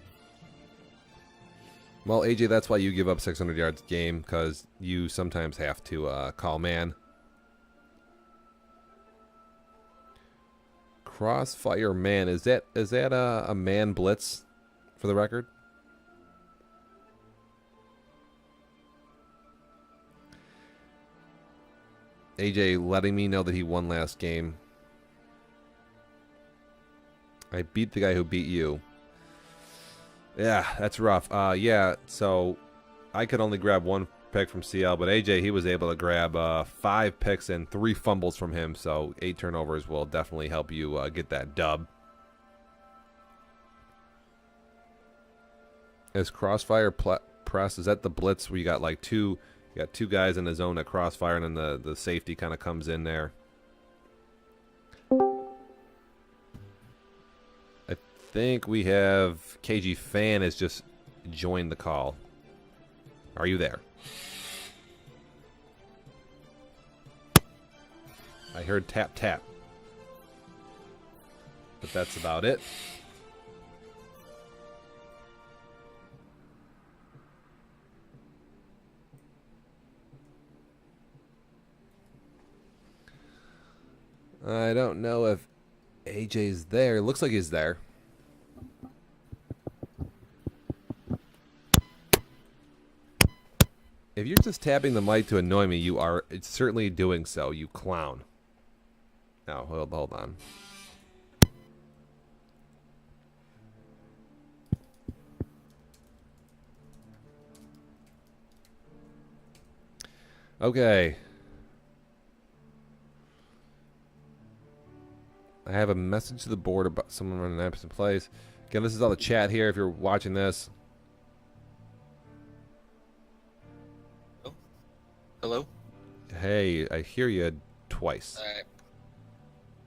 well, AJ, that's why you give up 600 yards a game, because you sometimes have to call man. Crossfire man, is that a man blitz for the record? AJ letting me know that he won last game. I beat the guy who beat you. Yeah, that's rough. Yeah, so I could only grab 1 pick from CL, but AJ, he was able to grab 5 picks and 3 fumbles from him, so 8 turnovers will definitely help you get that dub. Is Crossfire press, is that the blitz where you got like two guys in the zone that crossfire, and then the safety kind of comes in there? I think we have KG Fan has just joined the call. Are you there? I heard tap tap, but that's about it. I don't know if AJ's there. Looks like he's there. If you're just tapping the mic to annoy me, you are certainly doing so, you clown. Now, hold on. Okay. I have a message to the board about someone running an opposite place. Again, this is all the chat here if you're watching this. Hello? Hey, I hear you twice. All right.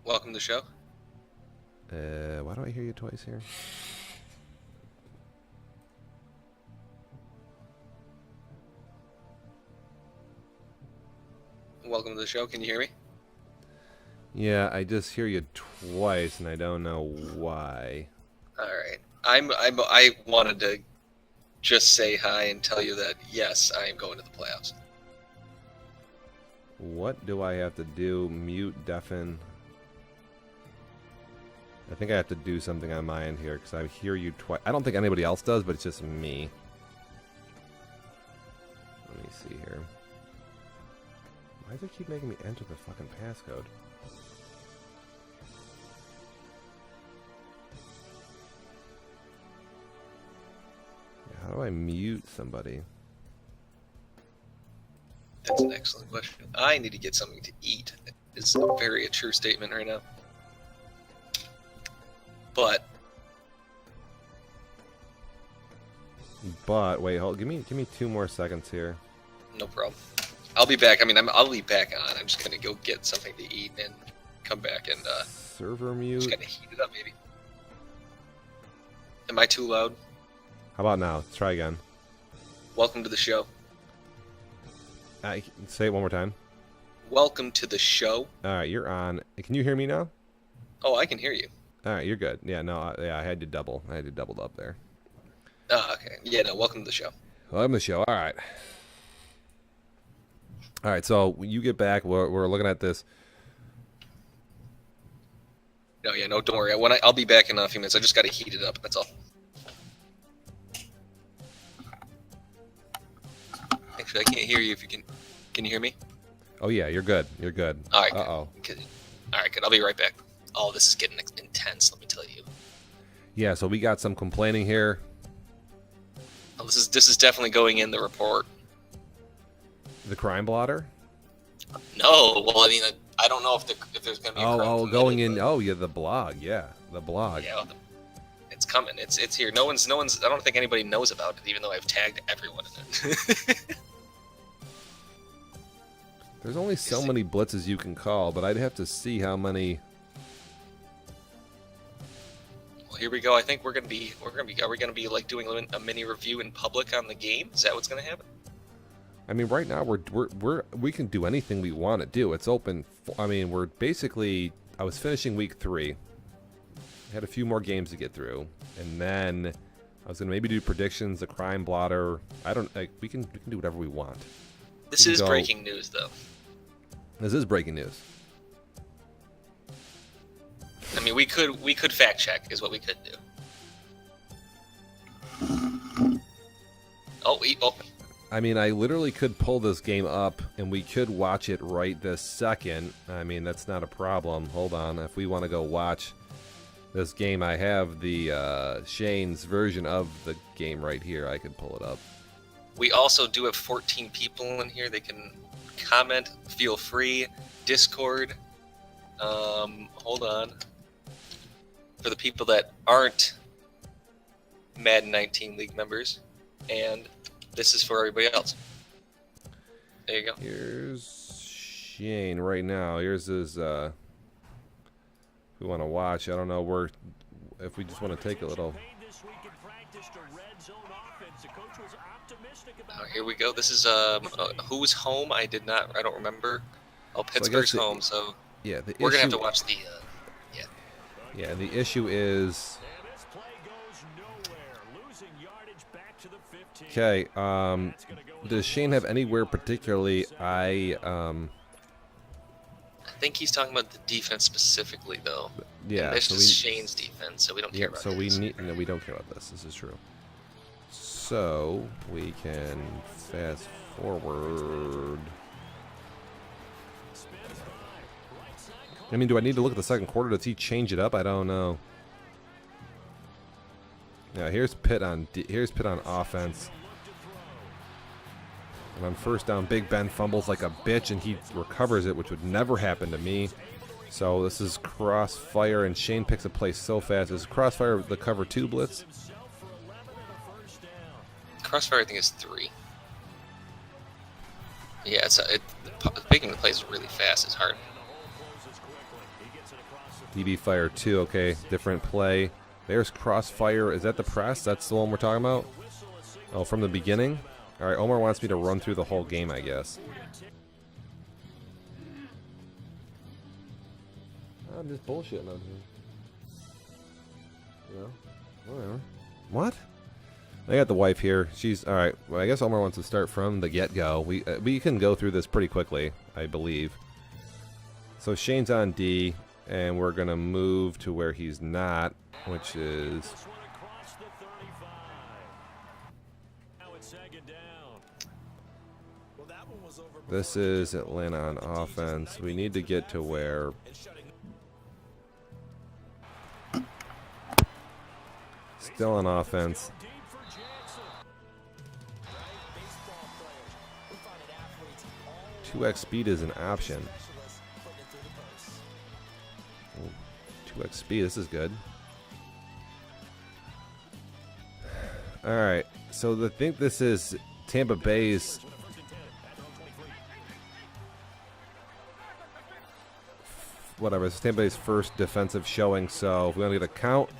Welcome to the show. Why do I hear you twice here? Welcome to the show. Can you hear me? Yeah, I just hear you twice, and I don't know why. All right. I wanted to just say hi and tell you that yes, I am going to the playoffs. What do I have to do? Mute, deafen. I think I have to do something on my end here because I hear you twice. I don't think anybody else does, but it's just me. Let me see here. Why does it keep making me enter the fucking passcode? How do I mute somebody? That's an excellent question. I need to get something to eat. It's a very true statement right now. But wait, hold. Give me 2 more seconds here. no problem. I'll be back. I mean, I'll be back on. I'm just gonna go get something to eat and come back and Server mute. just gonna heat it up, maybe. Am I too loud? How about now? Let's try again. Welcome to the show. Say it one more time. Welcome to the show. All right, you're on. Can you hear me now? Oh, I can hear you. All right, you're good. Yeah, no, I had to double. I had to double up there. Oh, okay. Yeah, no, welcome to the show. Welcome to the show. All right. All right, so you get back. We're looking at this. No, yeah, no, don't worry. I'll be back in a few minutes. I just got to heat it up. That's all. Actually, I can't hear you. If you can you hear me? Oh yeah, you're good. You're good. All right. Uh-oh. Good. All right, good. I'll be right back. Oh, this is getting intense. Let me tell you. Yeah, so we got some complaining here. Oh, this is definitely going in the report. The crime blotter. No, well, I mean, I don't know if there's going to be. Going in. Oh yeah, the blog. Yeah, the blog. Yeah, it's coming. It's here. No one's. I don't think anybody knows about it, even though I've tagged everyone in it. There's only so many blitzes you can call, but I'd have to see how many. Well, here we go. I think are we gonna be like doing a mini review in public on the game? Is that what's gonna happen? I mean, right now we can do anything we want to do. It's open. I mean, we're basically. I was finishing week 3. I had a few more games to get through, and then I was gonna maybe do predictions, the crime blotter. We can do whatever we want. This is breaking news, though. This is breaking news. I mean, we could fact check is what we could do. Oh. I mean, I literally could pull this game up and we could watch it right this second. I mean, that's not a problem. Hold on. If we want to go watch this game, I have the Shane's version of the game right here. I could pull it up. We also do have 14 people in here. They can comment. Feel free. Discord. Hold on. For the people that aren't Madden 19 League members. And this is for everybody else. There you go. Here's Shane right now. Here's his, we want to watch. I don't know if we just want to take a little. Oh, here we go. This is who's home? I don't remember. Oh, Pittsburgh's home. So yeah, we're gonna have to watch the. Yeah, the issue is. Okay. Does Shane have anywhere particularly? I think he's talking about the defense specifically, though. Yeah. And this is Shane's defense, so we don't care about so this. we don't care about this. This is true. So we can fast forward. I mean, do I need to look at the second quarter? Does he change it up? I don't know. Yeah, here's Pitt on offense. And on first down, Big Ben fumbles like a bitch, and he recovers it, which would never happen to me. So this is crossfire, and Shane picks a play so fast. Is crossfire the cover 2 blitz? Crossfire, I think, is 3. Yeah, picking the plays really fast is hard. DB fire 2, okay, different play. There's crossfire. Is that the press? That's the one we're talking about? Oh, from the beginning? All right, Omar wants me to run through the whole game, I guess. I'm just bullshitting on here. You know? Whatever. What? I got the wife here. She's all right. Well, I guess Omar wants to start from the get-go. We can go through this pretty quickly, I believe. So Shane's on D, And we're going to move to where he's not, which is... This is Atlanta on offense. We need to get to where... Still on offense. 2x speed is an option. 2x speed, this is good. Alright, so I think this is Tampa Bay's whatever, it's Tampa Bay's first defensive showing, so if we want to get a count,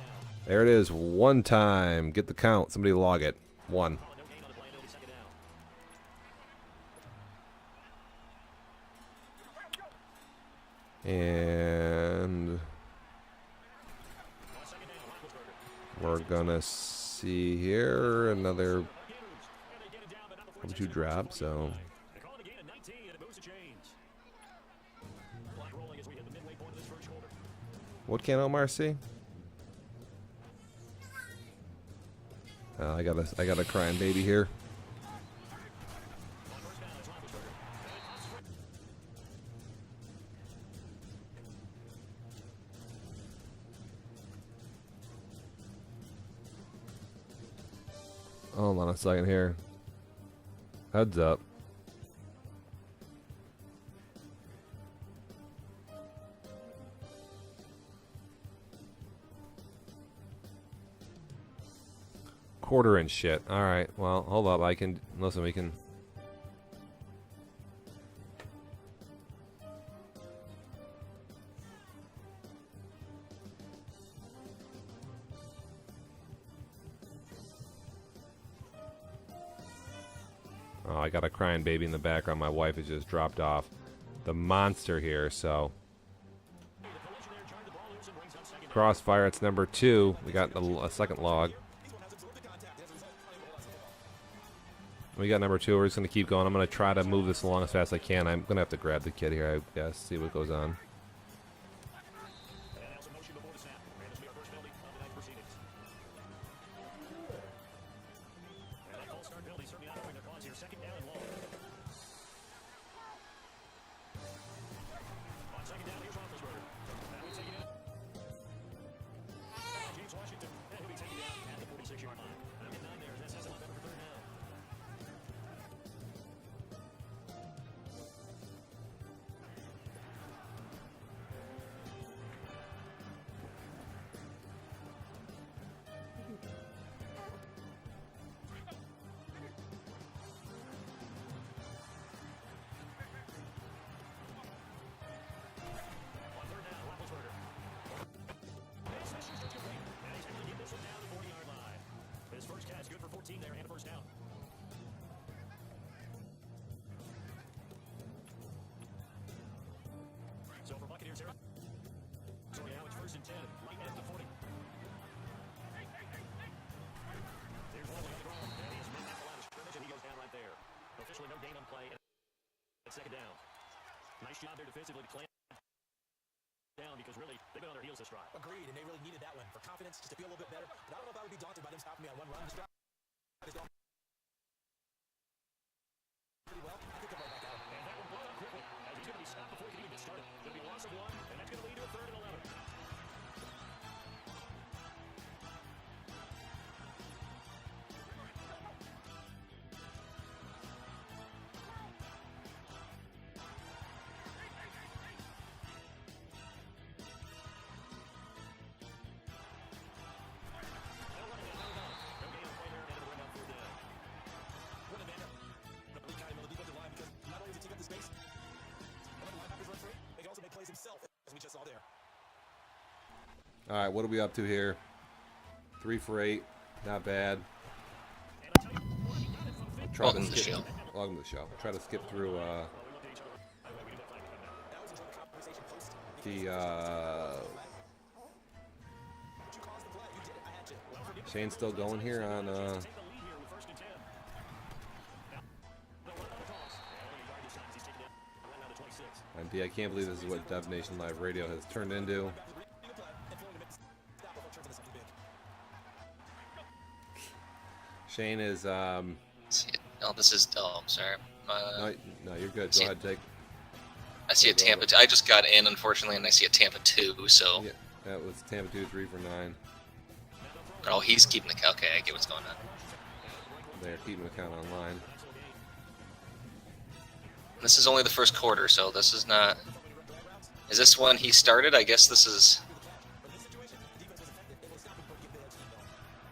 there it is, one time. Get the count. Somebody log it. 1. And we're gonna see here another 2 drop, so what can Omar see? I got a crying baby here. Hold on a second here. Heads up. Quarter inch shit. Alright, well, hold up. I can... Listen, we can... Oh, I got a crying baby in the background. My wife has just dropped off the monster here, so... Crossfire, it's number 2. We got a second log. We got number 2. We're just going to keep going. I'm going to try to move this along as fast as I can. I'm going to have to grab the kid here, I guess, see what goes on. No gain on play. Second down. Nice job there defensively to clamp down because really they've been on their heels this drive. Agreed, and they really needed that one for confidence, just to feel a little bit better. But I don't know if I would be daunted by them stopping me on one run. This drive is going pretty well. I think they'll right back out. And that one blown up quickly as he's going to be stopped before he can even get started. Going to be a loss of 1, and that's going to lead to a 3rd and 11. All right, what are we up to here? 3 for 8, not bad. Welcome to the show. Welcome to the show. Try to skip through the Shane's still going here on I can't believe this is what Devnationlive Radio has turned into. Shane is Oh, this is. Oh, I'm sorry. no, you're good. Go ahead, take. I see a Tampa. I just got in, unfortunately, and I see a Tampa 2. So. Yeah, that was Tampa 2, 3 for 9. Oh, he's keeping the. Okay, I get what's going on. They're keeping the count online. This is only the first quarter, so this is not. Is this when he started? I guess this is.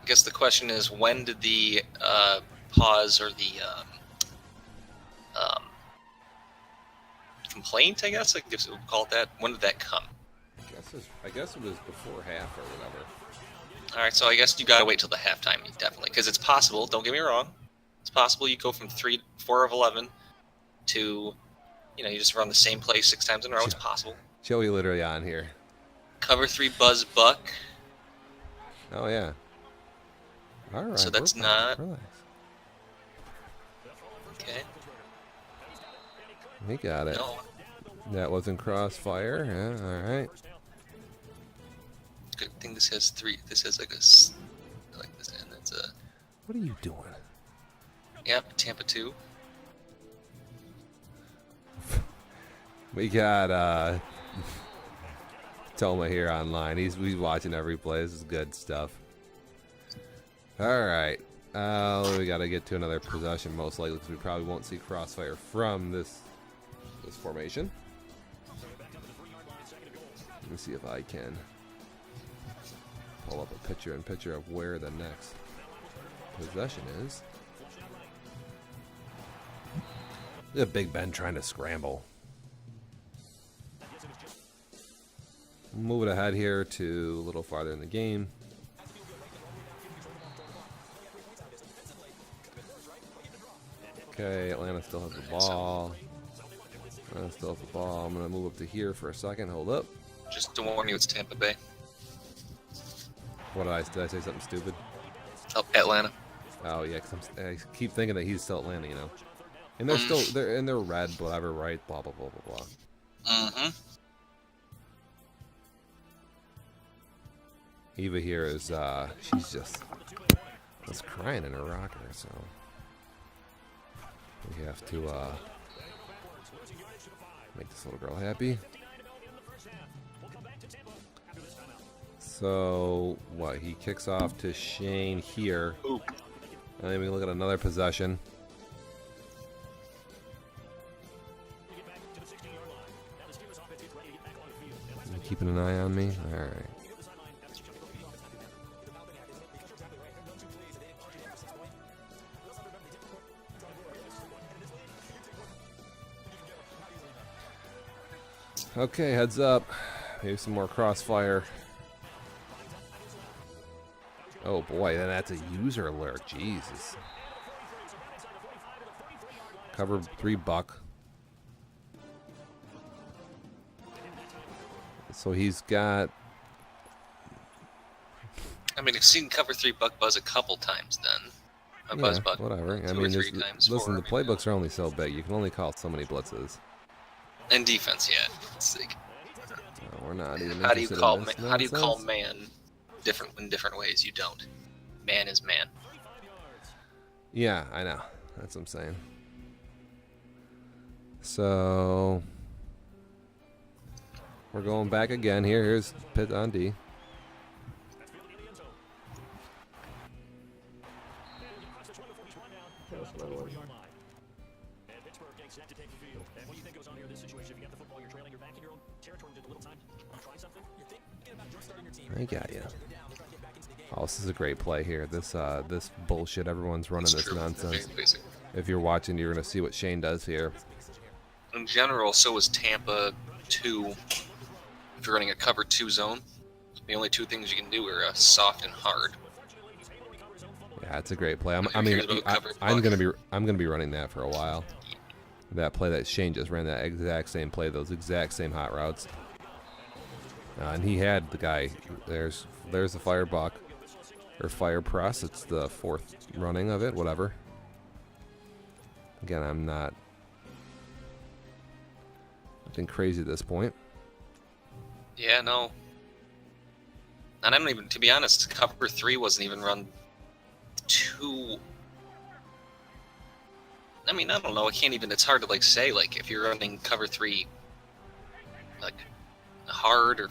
I guess the question is, when did the pause or the complaint? I guess we'll call it that. When did that come? I guess it was before half or whatever. All right, so I guess you gotta wait till the halftime, definitely, because it's possible. Don't get me wrong. It's possible you go from 4 of 11 to, you just run the same play 6 times in a row. It's possible. Joey literally on here. Cover 3 buzz buck. Oh yeah. All right. So that's not. Relax. Okay. He got it. No. That wasn't crossfire. Yeah. All right. Good thing this has 3. This has like this, and it's a. What are you doing? Yep, Tampa 2. We got Toma here online. He's watching every play. This is good stuff. All right. We got to get to another possession most likely because we probably won't see crossfire from this formation. Let me see if I can pull up a picture of where the next possession is. Look at Big Ben trying to scramble. Move it ahead here to a little farther in the game. Okay, Atlanta still has the ball. I'm going to move up to here for a second. Hold up. Just to warn you, it's Tampa Bay. Did I say something stupid? Oh, Atlanta. Oh yeah, 'cause I keep thinking that he's still Atlanta, And they're red, whatever, right? Blah blah blah blah blah. Mm-hmm. Eva here is she's just crying in her rocker, so we have to make this little girl happy. So what? He kicks off to Shane here. Ooh. And then we look at another possession. You keeping an eye on me? All right. Okay, heads up. Maybe some more crossfire. Oh boy, then that's a user alert. Jesus. Cover 3 buck. So he's got. I mean, I've seen cover 3 buck buzz a couple times then. Buzz buck. Whatever. I 2 mean, or 3 times. listen, 4, the playbooks are only so big. You can only call so many blitzes. And defense, yeah. It's like, No, we're not even. how do you interested call in this how do you call nonsense. man different in different ways? You don't. Man is man. Yeah, I know. That's what I'm saying. So we're going back again here. Here's Pitt on D. I got you. Oh, this is a great play here. This bullshit everyone's running, It's this true. nonsense. Very basic. If you're watching, you're gonna see what Shane does here. In general, so is Tampa 2. If you're running a cover 2 zone, the only 2 things you can do are soft and hard. Yeah, it's a great play. I'm Who cares about cover buck? gonna be running that for a while. That play that Shane just ran, that exact same play, those exact same hot routes. And he had the guy. There's the fire buck or fire press. It's the 4th running of it. Whatever. Again, I'm not Nothing crazy at this point. Yeah, no. And I don't even, to be honest, cover 3 wasn't even run too. I mean, I don't know. I can't even. It's hard to like say like if you're running cover 3 like hard or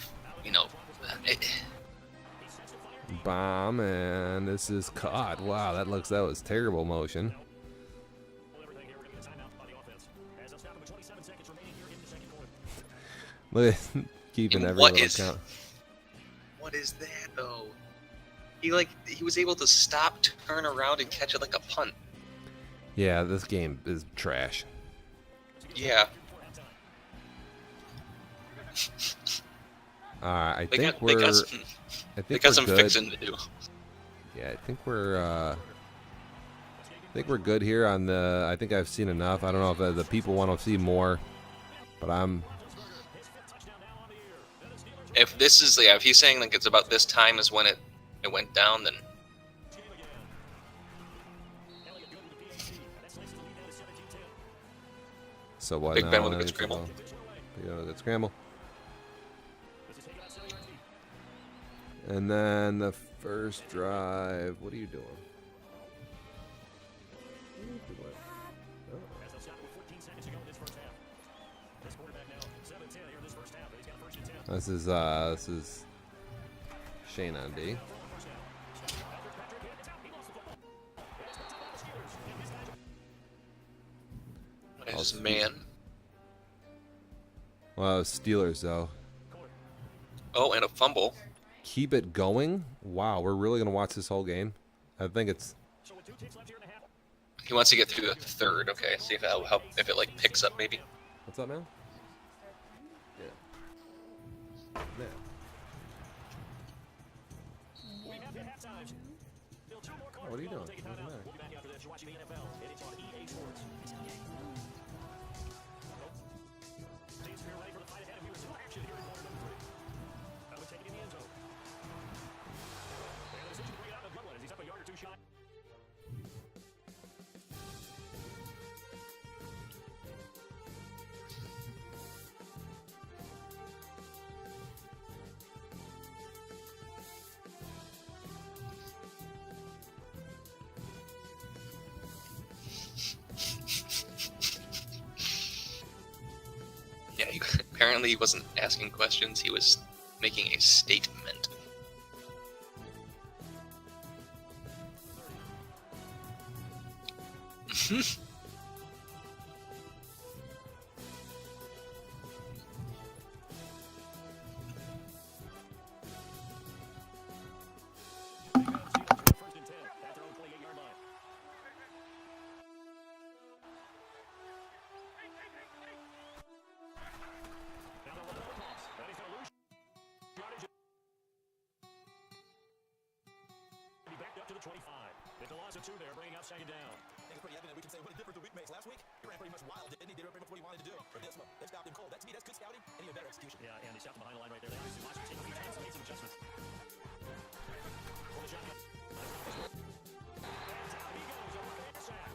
Bomb, and this is caught. Wow, that was terrible motion. Look at keeping every little count. What is that though? He was able to stop, turn around, and catch it like a punt. Yeah, this game is trash. Yeah. I They think got some good. fixing to do. Yeah, I think we're good here on the. I think I've seen enough. I don't know if the people want to see more, but I'm. If this is if he's saying like it's about this time is when it went down, then so what? Big Ben with a good scramble. Good scramble. And then the first drive. What are you doing? This is Shane on D. There's man. Well, Steelers though. Oh, and a fumble. Keep it going. Wow, we're really gonna watch this whole game. I think it's. He wants to get through the third. Okay, see if that'll help. If it like picks up, maybe. What's up, man? Yeah. Oh, what are you doing? What's the matter? Yeah, apparently he wasn't asking questions. He was making a statement. To the 25. It's a loss of 2 there, bringing up second down. I think it's pretty evident we can say what a difference the week makes. Last week, he ran pretty much wild, didn't he? Did pretty much what he wanted to do. But this one, they stopped him cold. That, to me, that's good scouting and even better execution. Yeah, and they stopped him behind the line right there. They obviously watched him take a few times and made some adjustments. For the shotgun. And down he goes over the sack.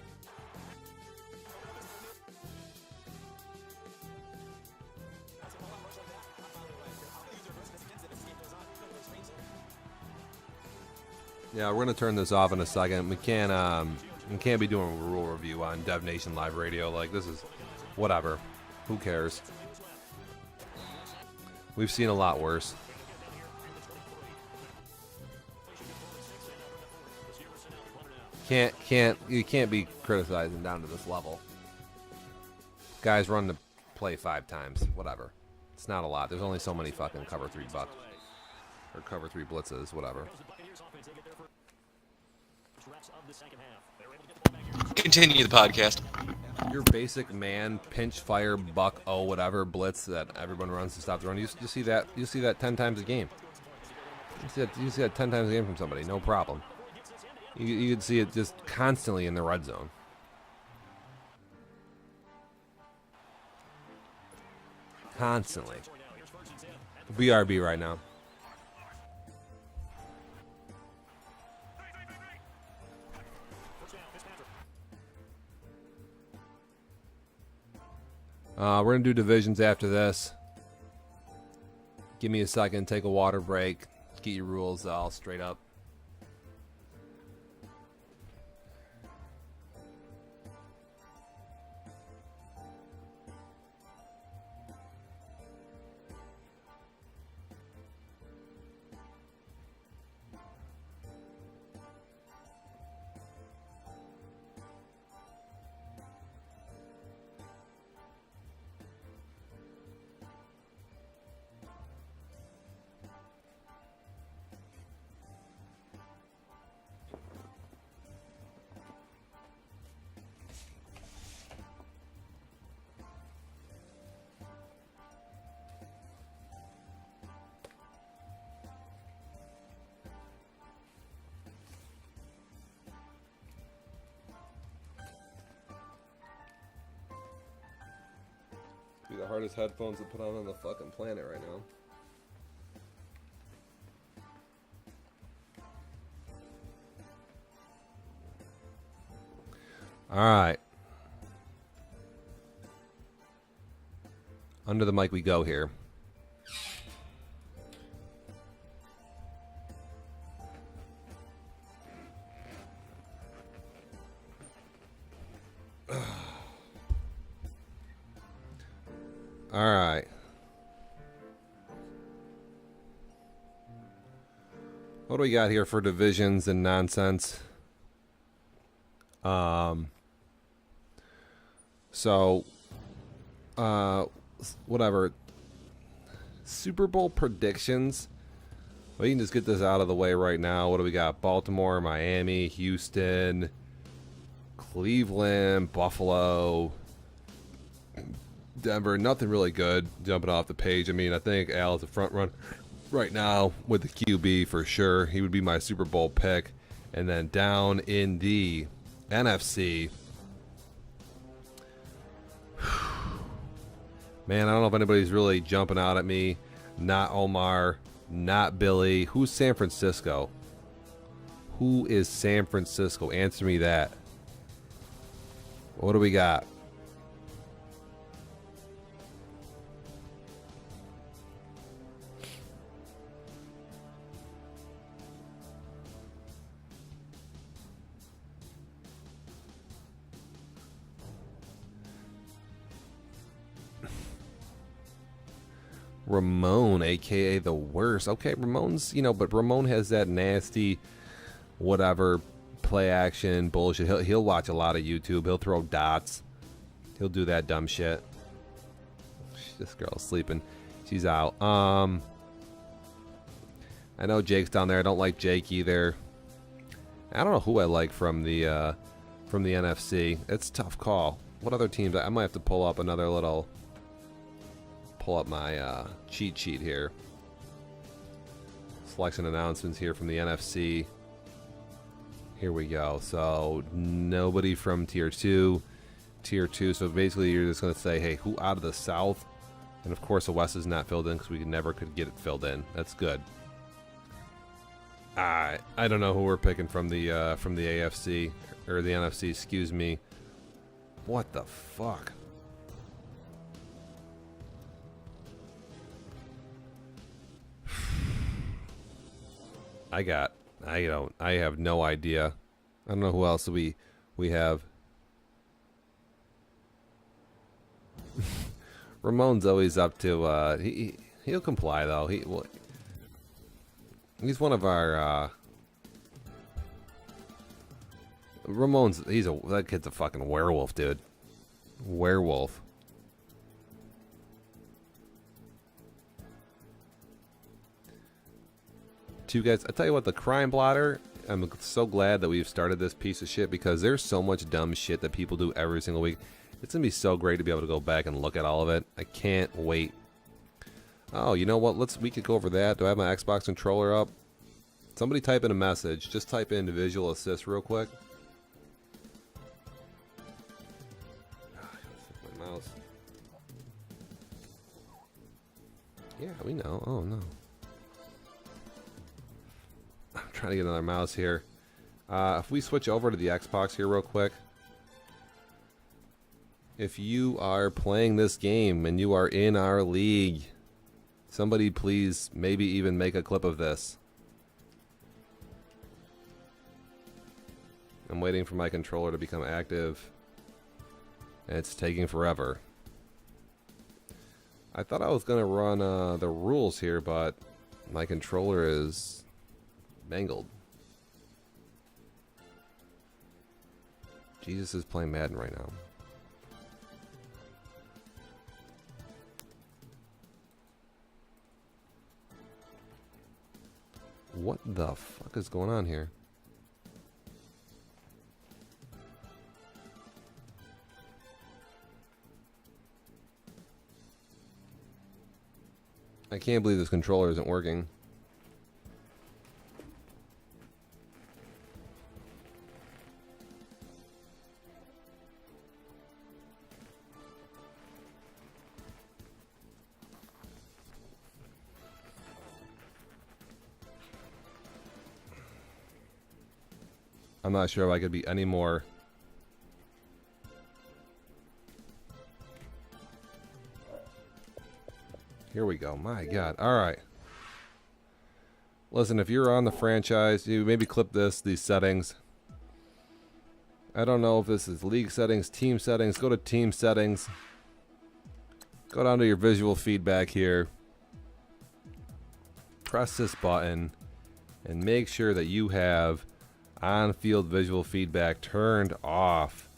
Yeah, we're gonna turn this off in a second. We can't be doing a rule review on Dev Nation Live Radio. Like, this is whatever. Who cares? We've seen a lot worse. You can't be criticizing down to this level. Guys run the play 5 times. Whatever. It's not a lot. There's only so many fucking cover 3 bucks. Or cover 3 blitzes, whatever. Continue the podcast. Your basic man, pinch, fire, buck, whatever blitz that everyone runs to stop the run. You see that 10 times a game. You see that 10 times a game from somebody, no problem. You could see it just constantly in the red zone. Constantly. BRB right now. We're going to do divisions after this. Give me a second, take a water break, get your rules all straight up. Be the hardest headphones to put on the fucking planet right now. Alright. Under the mic we go here. Alright. What do we got here for divisions and nonsense? Whatever. Super Bowl predictions. We can just get this out of the way right now. What do we got? Baltimore, Miami, Houston, Cleveland, Buffalo, Denver. Nothing really good jumping off the page. I mean, I think Al is the front run right now with the QB for sure. He would be my Super Bowl pick. And then down in the NFC, man, I don't know if anybody's really jumping out at me. Not Omar, not Billy. Who's San Francisco? Who is San Francisco? Answer me that. What do we got? Ramon, aka the worst. Okay, Ramon's, but Ramon has that nasty, whatever, play action bullshit. He'll watch a lot of YouTube. He'll throw dots. He'll do that dumb shit. This girl's sleeping. She's out. I know Jake's down there. I don't like Jake either. I don't know who I like from the NFC. It's a tough call. What other teams? I might have to pull up another little. Pull up my cheat sheet here. Selection announcements here from the NFC. Here we go. So nobody from tier 2. Tier 2. So basically you're just going to say, hey, who out of the South? And of course the West is not filled in because we never could get it filled in. That's good. I don't know who we're picking from the AFC or the NFC, excuse me. What the fuck? I have no idea. I don't know who else we have. Ramon's always up to he'll comply though. He's one of our Ramon's that kid's a fucking werewolf, dude. Werewolf. Two guys, I tell you what, the crime blotter, I'm so glad that we've started this piece of shit because there's so much dumb shit that people do every single week. It's gonna be so great to be able to go back and look at all of it. I can't wait. Oh, you know what? We could go over that. Do I have my Xbox controller up? Somebody type in a message. Just type in visual assist real quick. My mouse. Yeah, we know. Oh no. I'm trying to get another mouse here. If we switch over to the Xbox here real quick. If you are playing this game and you are in our league, somebody please maybe even make a clip of this. I'm waiting for my controller to become active, and it's taking forever. I thought I was going to run the rules here, but my controller is mangled. Jesus is playing Madden right now. What the fuck is going on here? I can't believe this controller isn't working. I'm not sure if I could be any more. Here we go. My God. All right. Listen, if you're on the franchise, you maybe clip these settings. I don't know if this is league settings, team settings. Go to team settings. Go down to your visual feedback here. Press this button and make sure that you have on-field visual feedback turned off.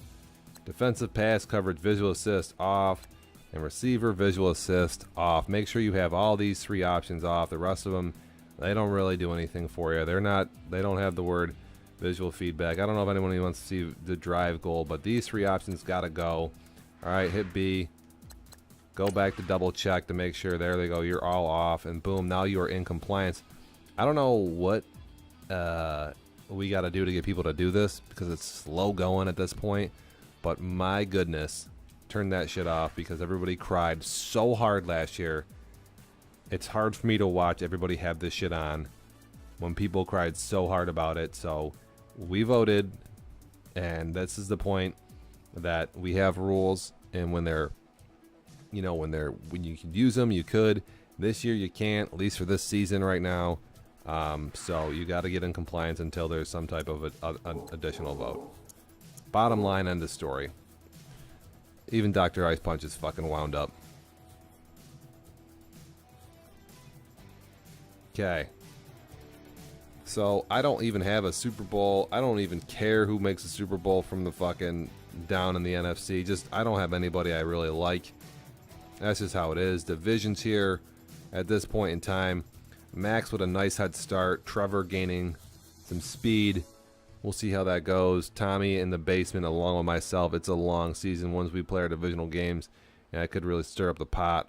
Defensive pass coverage visual assist off, and receiver visual assist off. Make sure you have all these 3 options off. The rest of them, they don't really do anything for you. They don't have the word visual feedback. I don't know if anyone even wants to see the drive goal, but these 3 options gotta go. All right, hit B. Go back to double check to make sure. There they go. You're all off, and boom, now you are in compliance. I don't know what we got to do to get people to do this because it's slow going at this point, but my goodness, turn that shit off because everybody cried so hard last year. It's hard for me to watch everybody have this shit on when people cried so hard about it. So we voted, and this is the point that we have rules, and when you can use them, you could. This year you can't, at least for this season right now. So you got to get in compliance until there's some type of an additional vote. Bottom line, end of story. Even Dr. Ice Punch is fucking wound up. Okay. So I don't even have a Super Bowl. I don't even care who makes a Super Bowl from the fucking down in the NFC. I don't have anybody I really like. That's just how it is. Divisions here at this point in time. Max with a nice head start. Trevor gaining some speed. We'll see how that goes. Tommy in the basement along with myself. It's a long season once we play our divisional games. And I could really stir up the pot.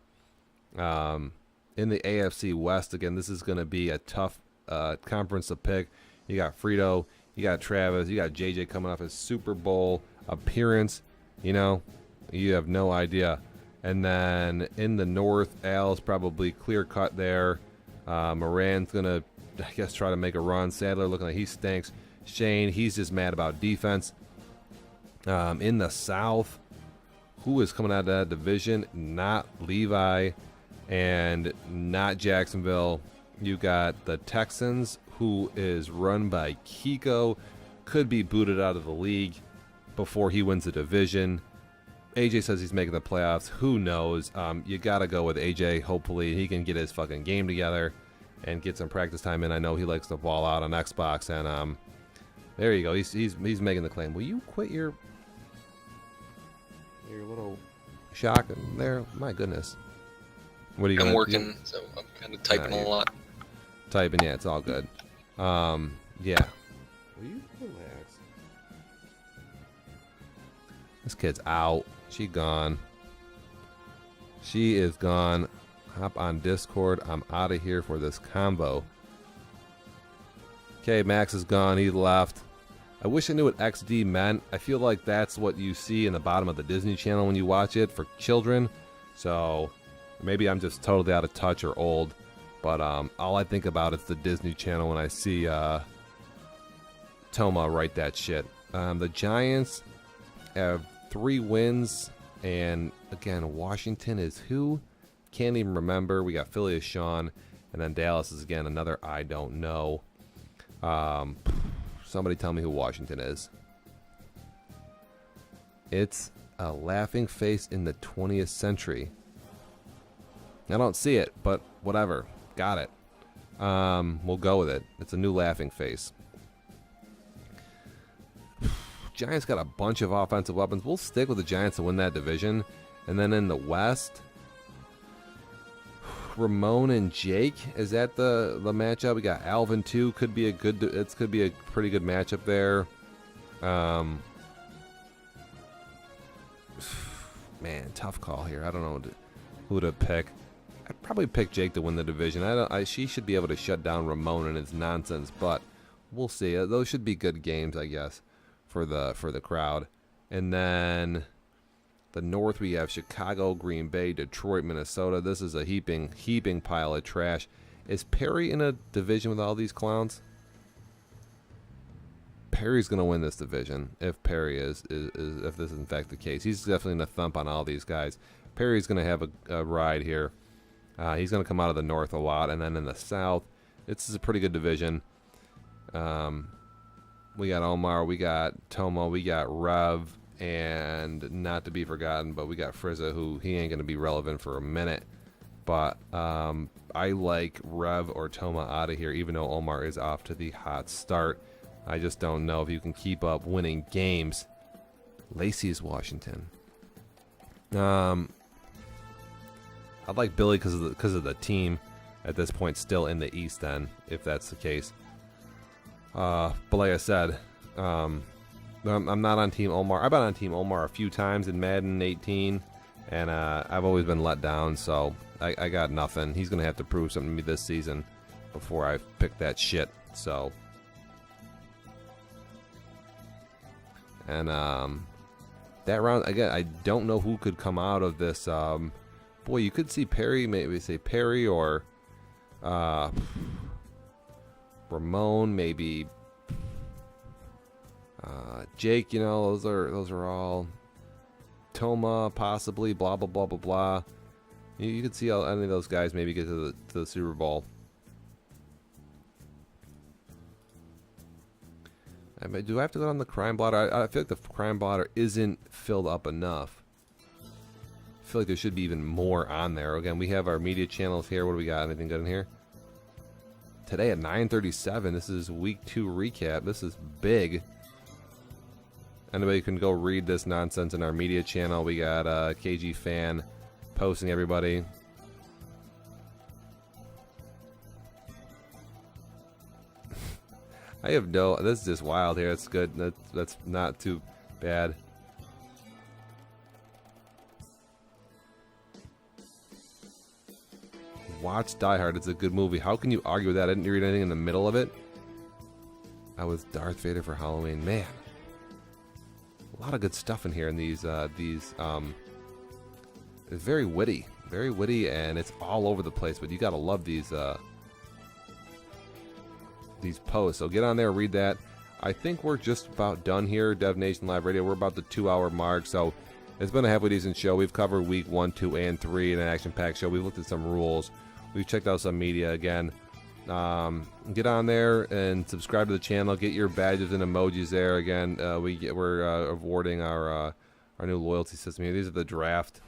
In the AFC West, again, this is going to be a tough conference to pick. You got Frito. You got Travis. You got JJ coming off his Super Bowl appearance. You have no idea. And then in the North, Al's probably clear cut there. Moran's going to, I guess, try to make a run. Sadler looking like he stinks. Shane, he's just mad about defense. In the South, who is coming out of that division? Not Levi and not Jacksonville. You got the Texans, who is run by Kiko. Could be booted out of the league before he wins the division. AJ says he's making the playoffs. Who knows? You got to go with AJ. Hopefully he can get his fucking game together and get some practice time in. I know he likes to ball out on Xbox. And there you go. He's making the claim. Will you quit your little shock there? My goodness. What are you? I'm working, so I'm kind of typing a lot. Typing, yeah, it's all good. Yeah. Will you relax? This kid's out. She gone. She is gone. Hop on Discord. I'm out of here for this combo. Okay, Max is gone. He left. I wish I knew what XD meant. I feel like that's what you see in the bottom of the Disney Channel when you watch it for children. So maybe I'm just totally out of touch or old. But all I think about is the Disney Channel when I see Toma write that shit. The Giants have 3 wins And again, Washington is who? Can't even remember. We got Philly is Sean, and then Dallas is again another I don't know. Somebody tell me who Washington is. It's a laughing face in the 20th century. I don't see it, but whatever. Got it. We'll go with it. It's a new laughing face. Giants got a bunch of offensive weapons. We'll stick with the Giants to win that division. And then in the West, Ramon and Jake, is that the matchup? We got Alvin too. Could be a pretty good matchup there. Man, tough call here. I don't know who to pick. I'd probably pick Jake to win the division. She should be able to shut down Ramon and his nonsense, but we'll see. Those should be good games, I guess, for the crowd. And then the North, we have Chicago, Green Bay, Detroit, Minnesota. This is a heaping pile of trash. Is Perry in a division with all these clowns? Perry's going to win this division if Perry is if this is in fact the case. He's definitely going to thump on all these guys. Perry's going to have a ride here. He's going to come out of the North a lot. And then in the South, this is a pretty good division. We got Omar, we got Tomo, we got Rev, and not to be forgotten, but we got Frizza, who he ain't going to be relevant for a minute. But I like Rev or Toma out of here, even though Omar is off to the hot start. I just don't know if you can keep up winning games. Lacey is Washington. I like Billy because of the team at this point still in the East. Then, if that's the case, but like I said, I'm not on Team Omar. I've been on Team Omar a few times in Madden 18, and I've always been let down. So I got nothing. He's gonna have to prove something to me this season before I pick that shit. So. And that round, again, I don't know who could come out of this. Boy, you could see Perry, maybe say Perry or Ramon, maybe Jake. You know, those are all Toma, possibly. Blah blah blah blah blah. You could see any of those guys maybe get to the Super Bowl. Do I have to go on the crime blotter? I feel like the crime blotter isn't filled up enough. I feel like there should be even more on there. Again, we have our media channels here. What do we got? Anything good in here? Today at 9:37, this is week 2 recap. This is big. Anybody can go read this nonsense in our media channel. We got KG Fan posting everybody. I have no. This is just wild here. It's good. That's not too bad. Watch Die Hard. It's a good movie. How can you argue with that? I didn't read anything in the middle of it. I was Darth Vader for Halloween. Man, a lot of good stuff in here. In these. It's very witty, and it's all over the place. But you gotta love these posts. So get on there, read that. I think we're just about done here. Dev Nation Live Radio. We're about the 2-hour mark. So it's been a halfway decent show. We've covered week 1, 2, and 3 in an action-packed show. We've looked at some rules. We've checked out some media again. Get on there and subscribe to the channel. Get your badges and emojis there. Again, we're awarding our new loyalty system here. These are the draft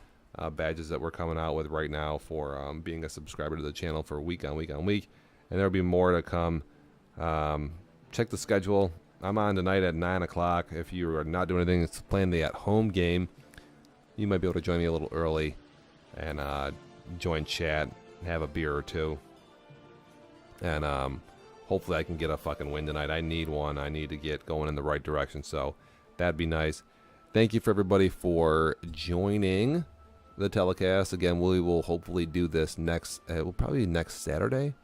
badges that we're coming out with right now for being a subscriber to the channel for week on week on week. And there'll be more to come. Check the schedule. I'm on tonight at 9 o'clock. If you are not doing anything, it's playing the at-home game. You might be able to join me a little early and join chat, have a beer or two. And hopefully I can get a fucking win tonight. I need one. I need to get going in the right direction. So that'd be nice. Thank you for everybody for joining the telecast. Again, we will hopefully do this next, probably next Saturday.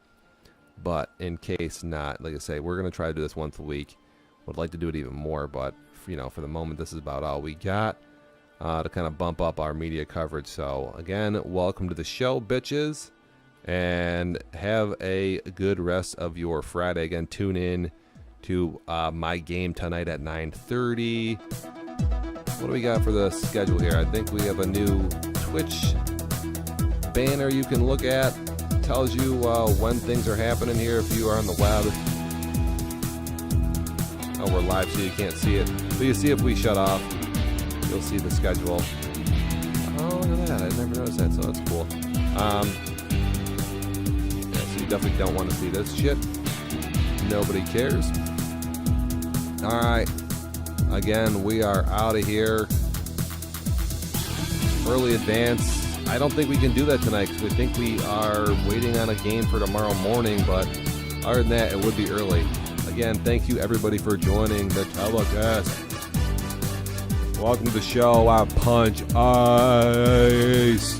But in case not, like I say, we're going to try to do this once a week. Would like to do it even more, but for the moment, this is about all we got to kind of bump up our media coverage. So again, welcome to the show, bitches, and have a good rest of your Friday. Again, tune in to my game tonight at 9:30. what do we got for the schedule here? I think we have a new Twitch banner you can look at. Tells you when things are happening here if you are on the web. Oh, we're live so you can't see it. But you see if we shut off, you'll see the schedule. Oh, look at that. I never noticed that, so that's cool. Yeah, so you definitely don't want to see this shit. Nobody cares. Alright. Again, we are out of here. Early advance. I don't think we can do that tonight because we think we are waiting on a game for tomorrow morning, but other than that, it would be early. Again, thank you everybody for joining the telecast. Welcome to the show. I punch ice.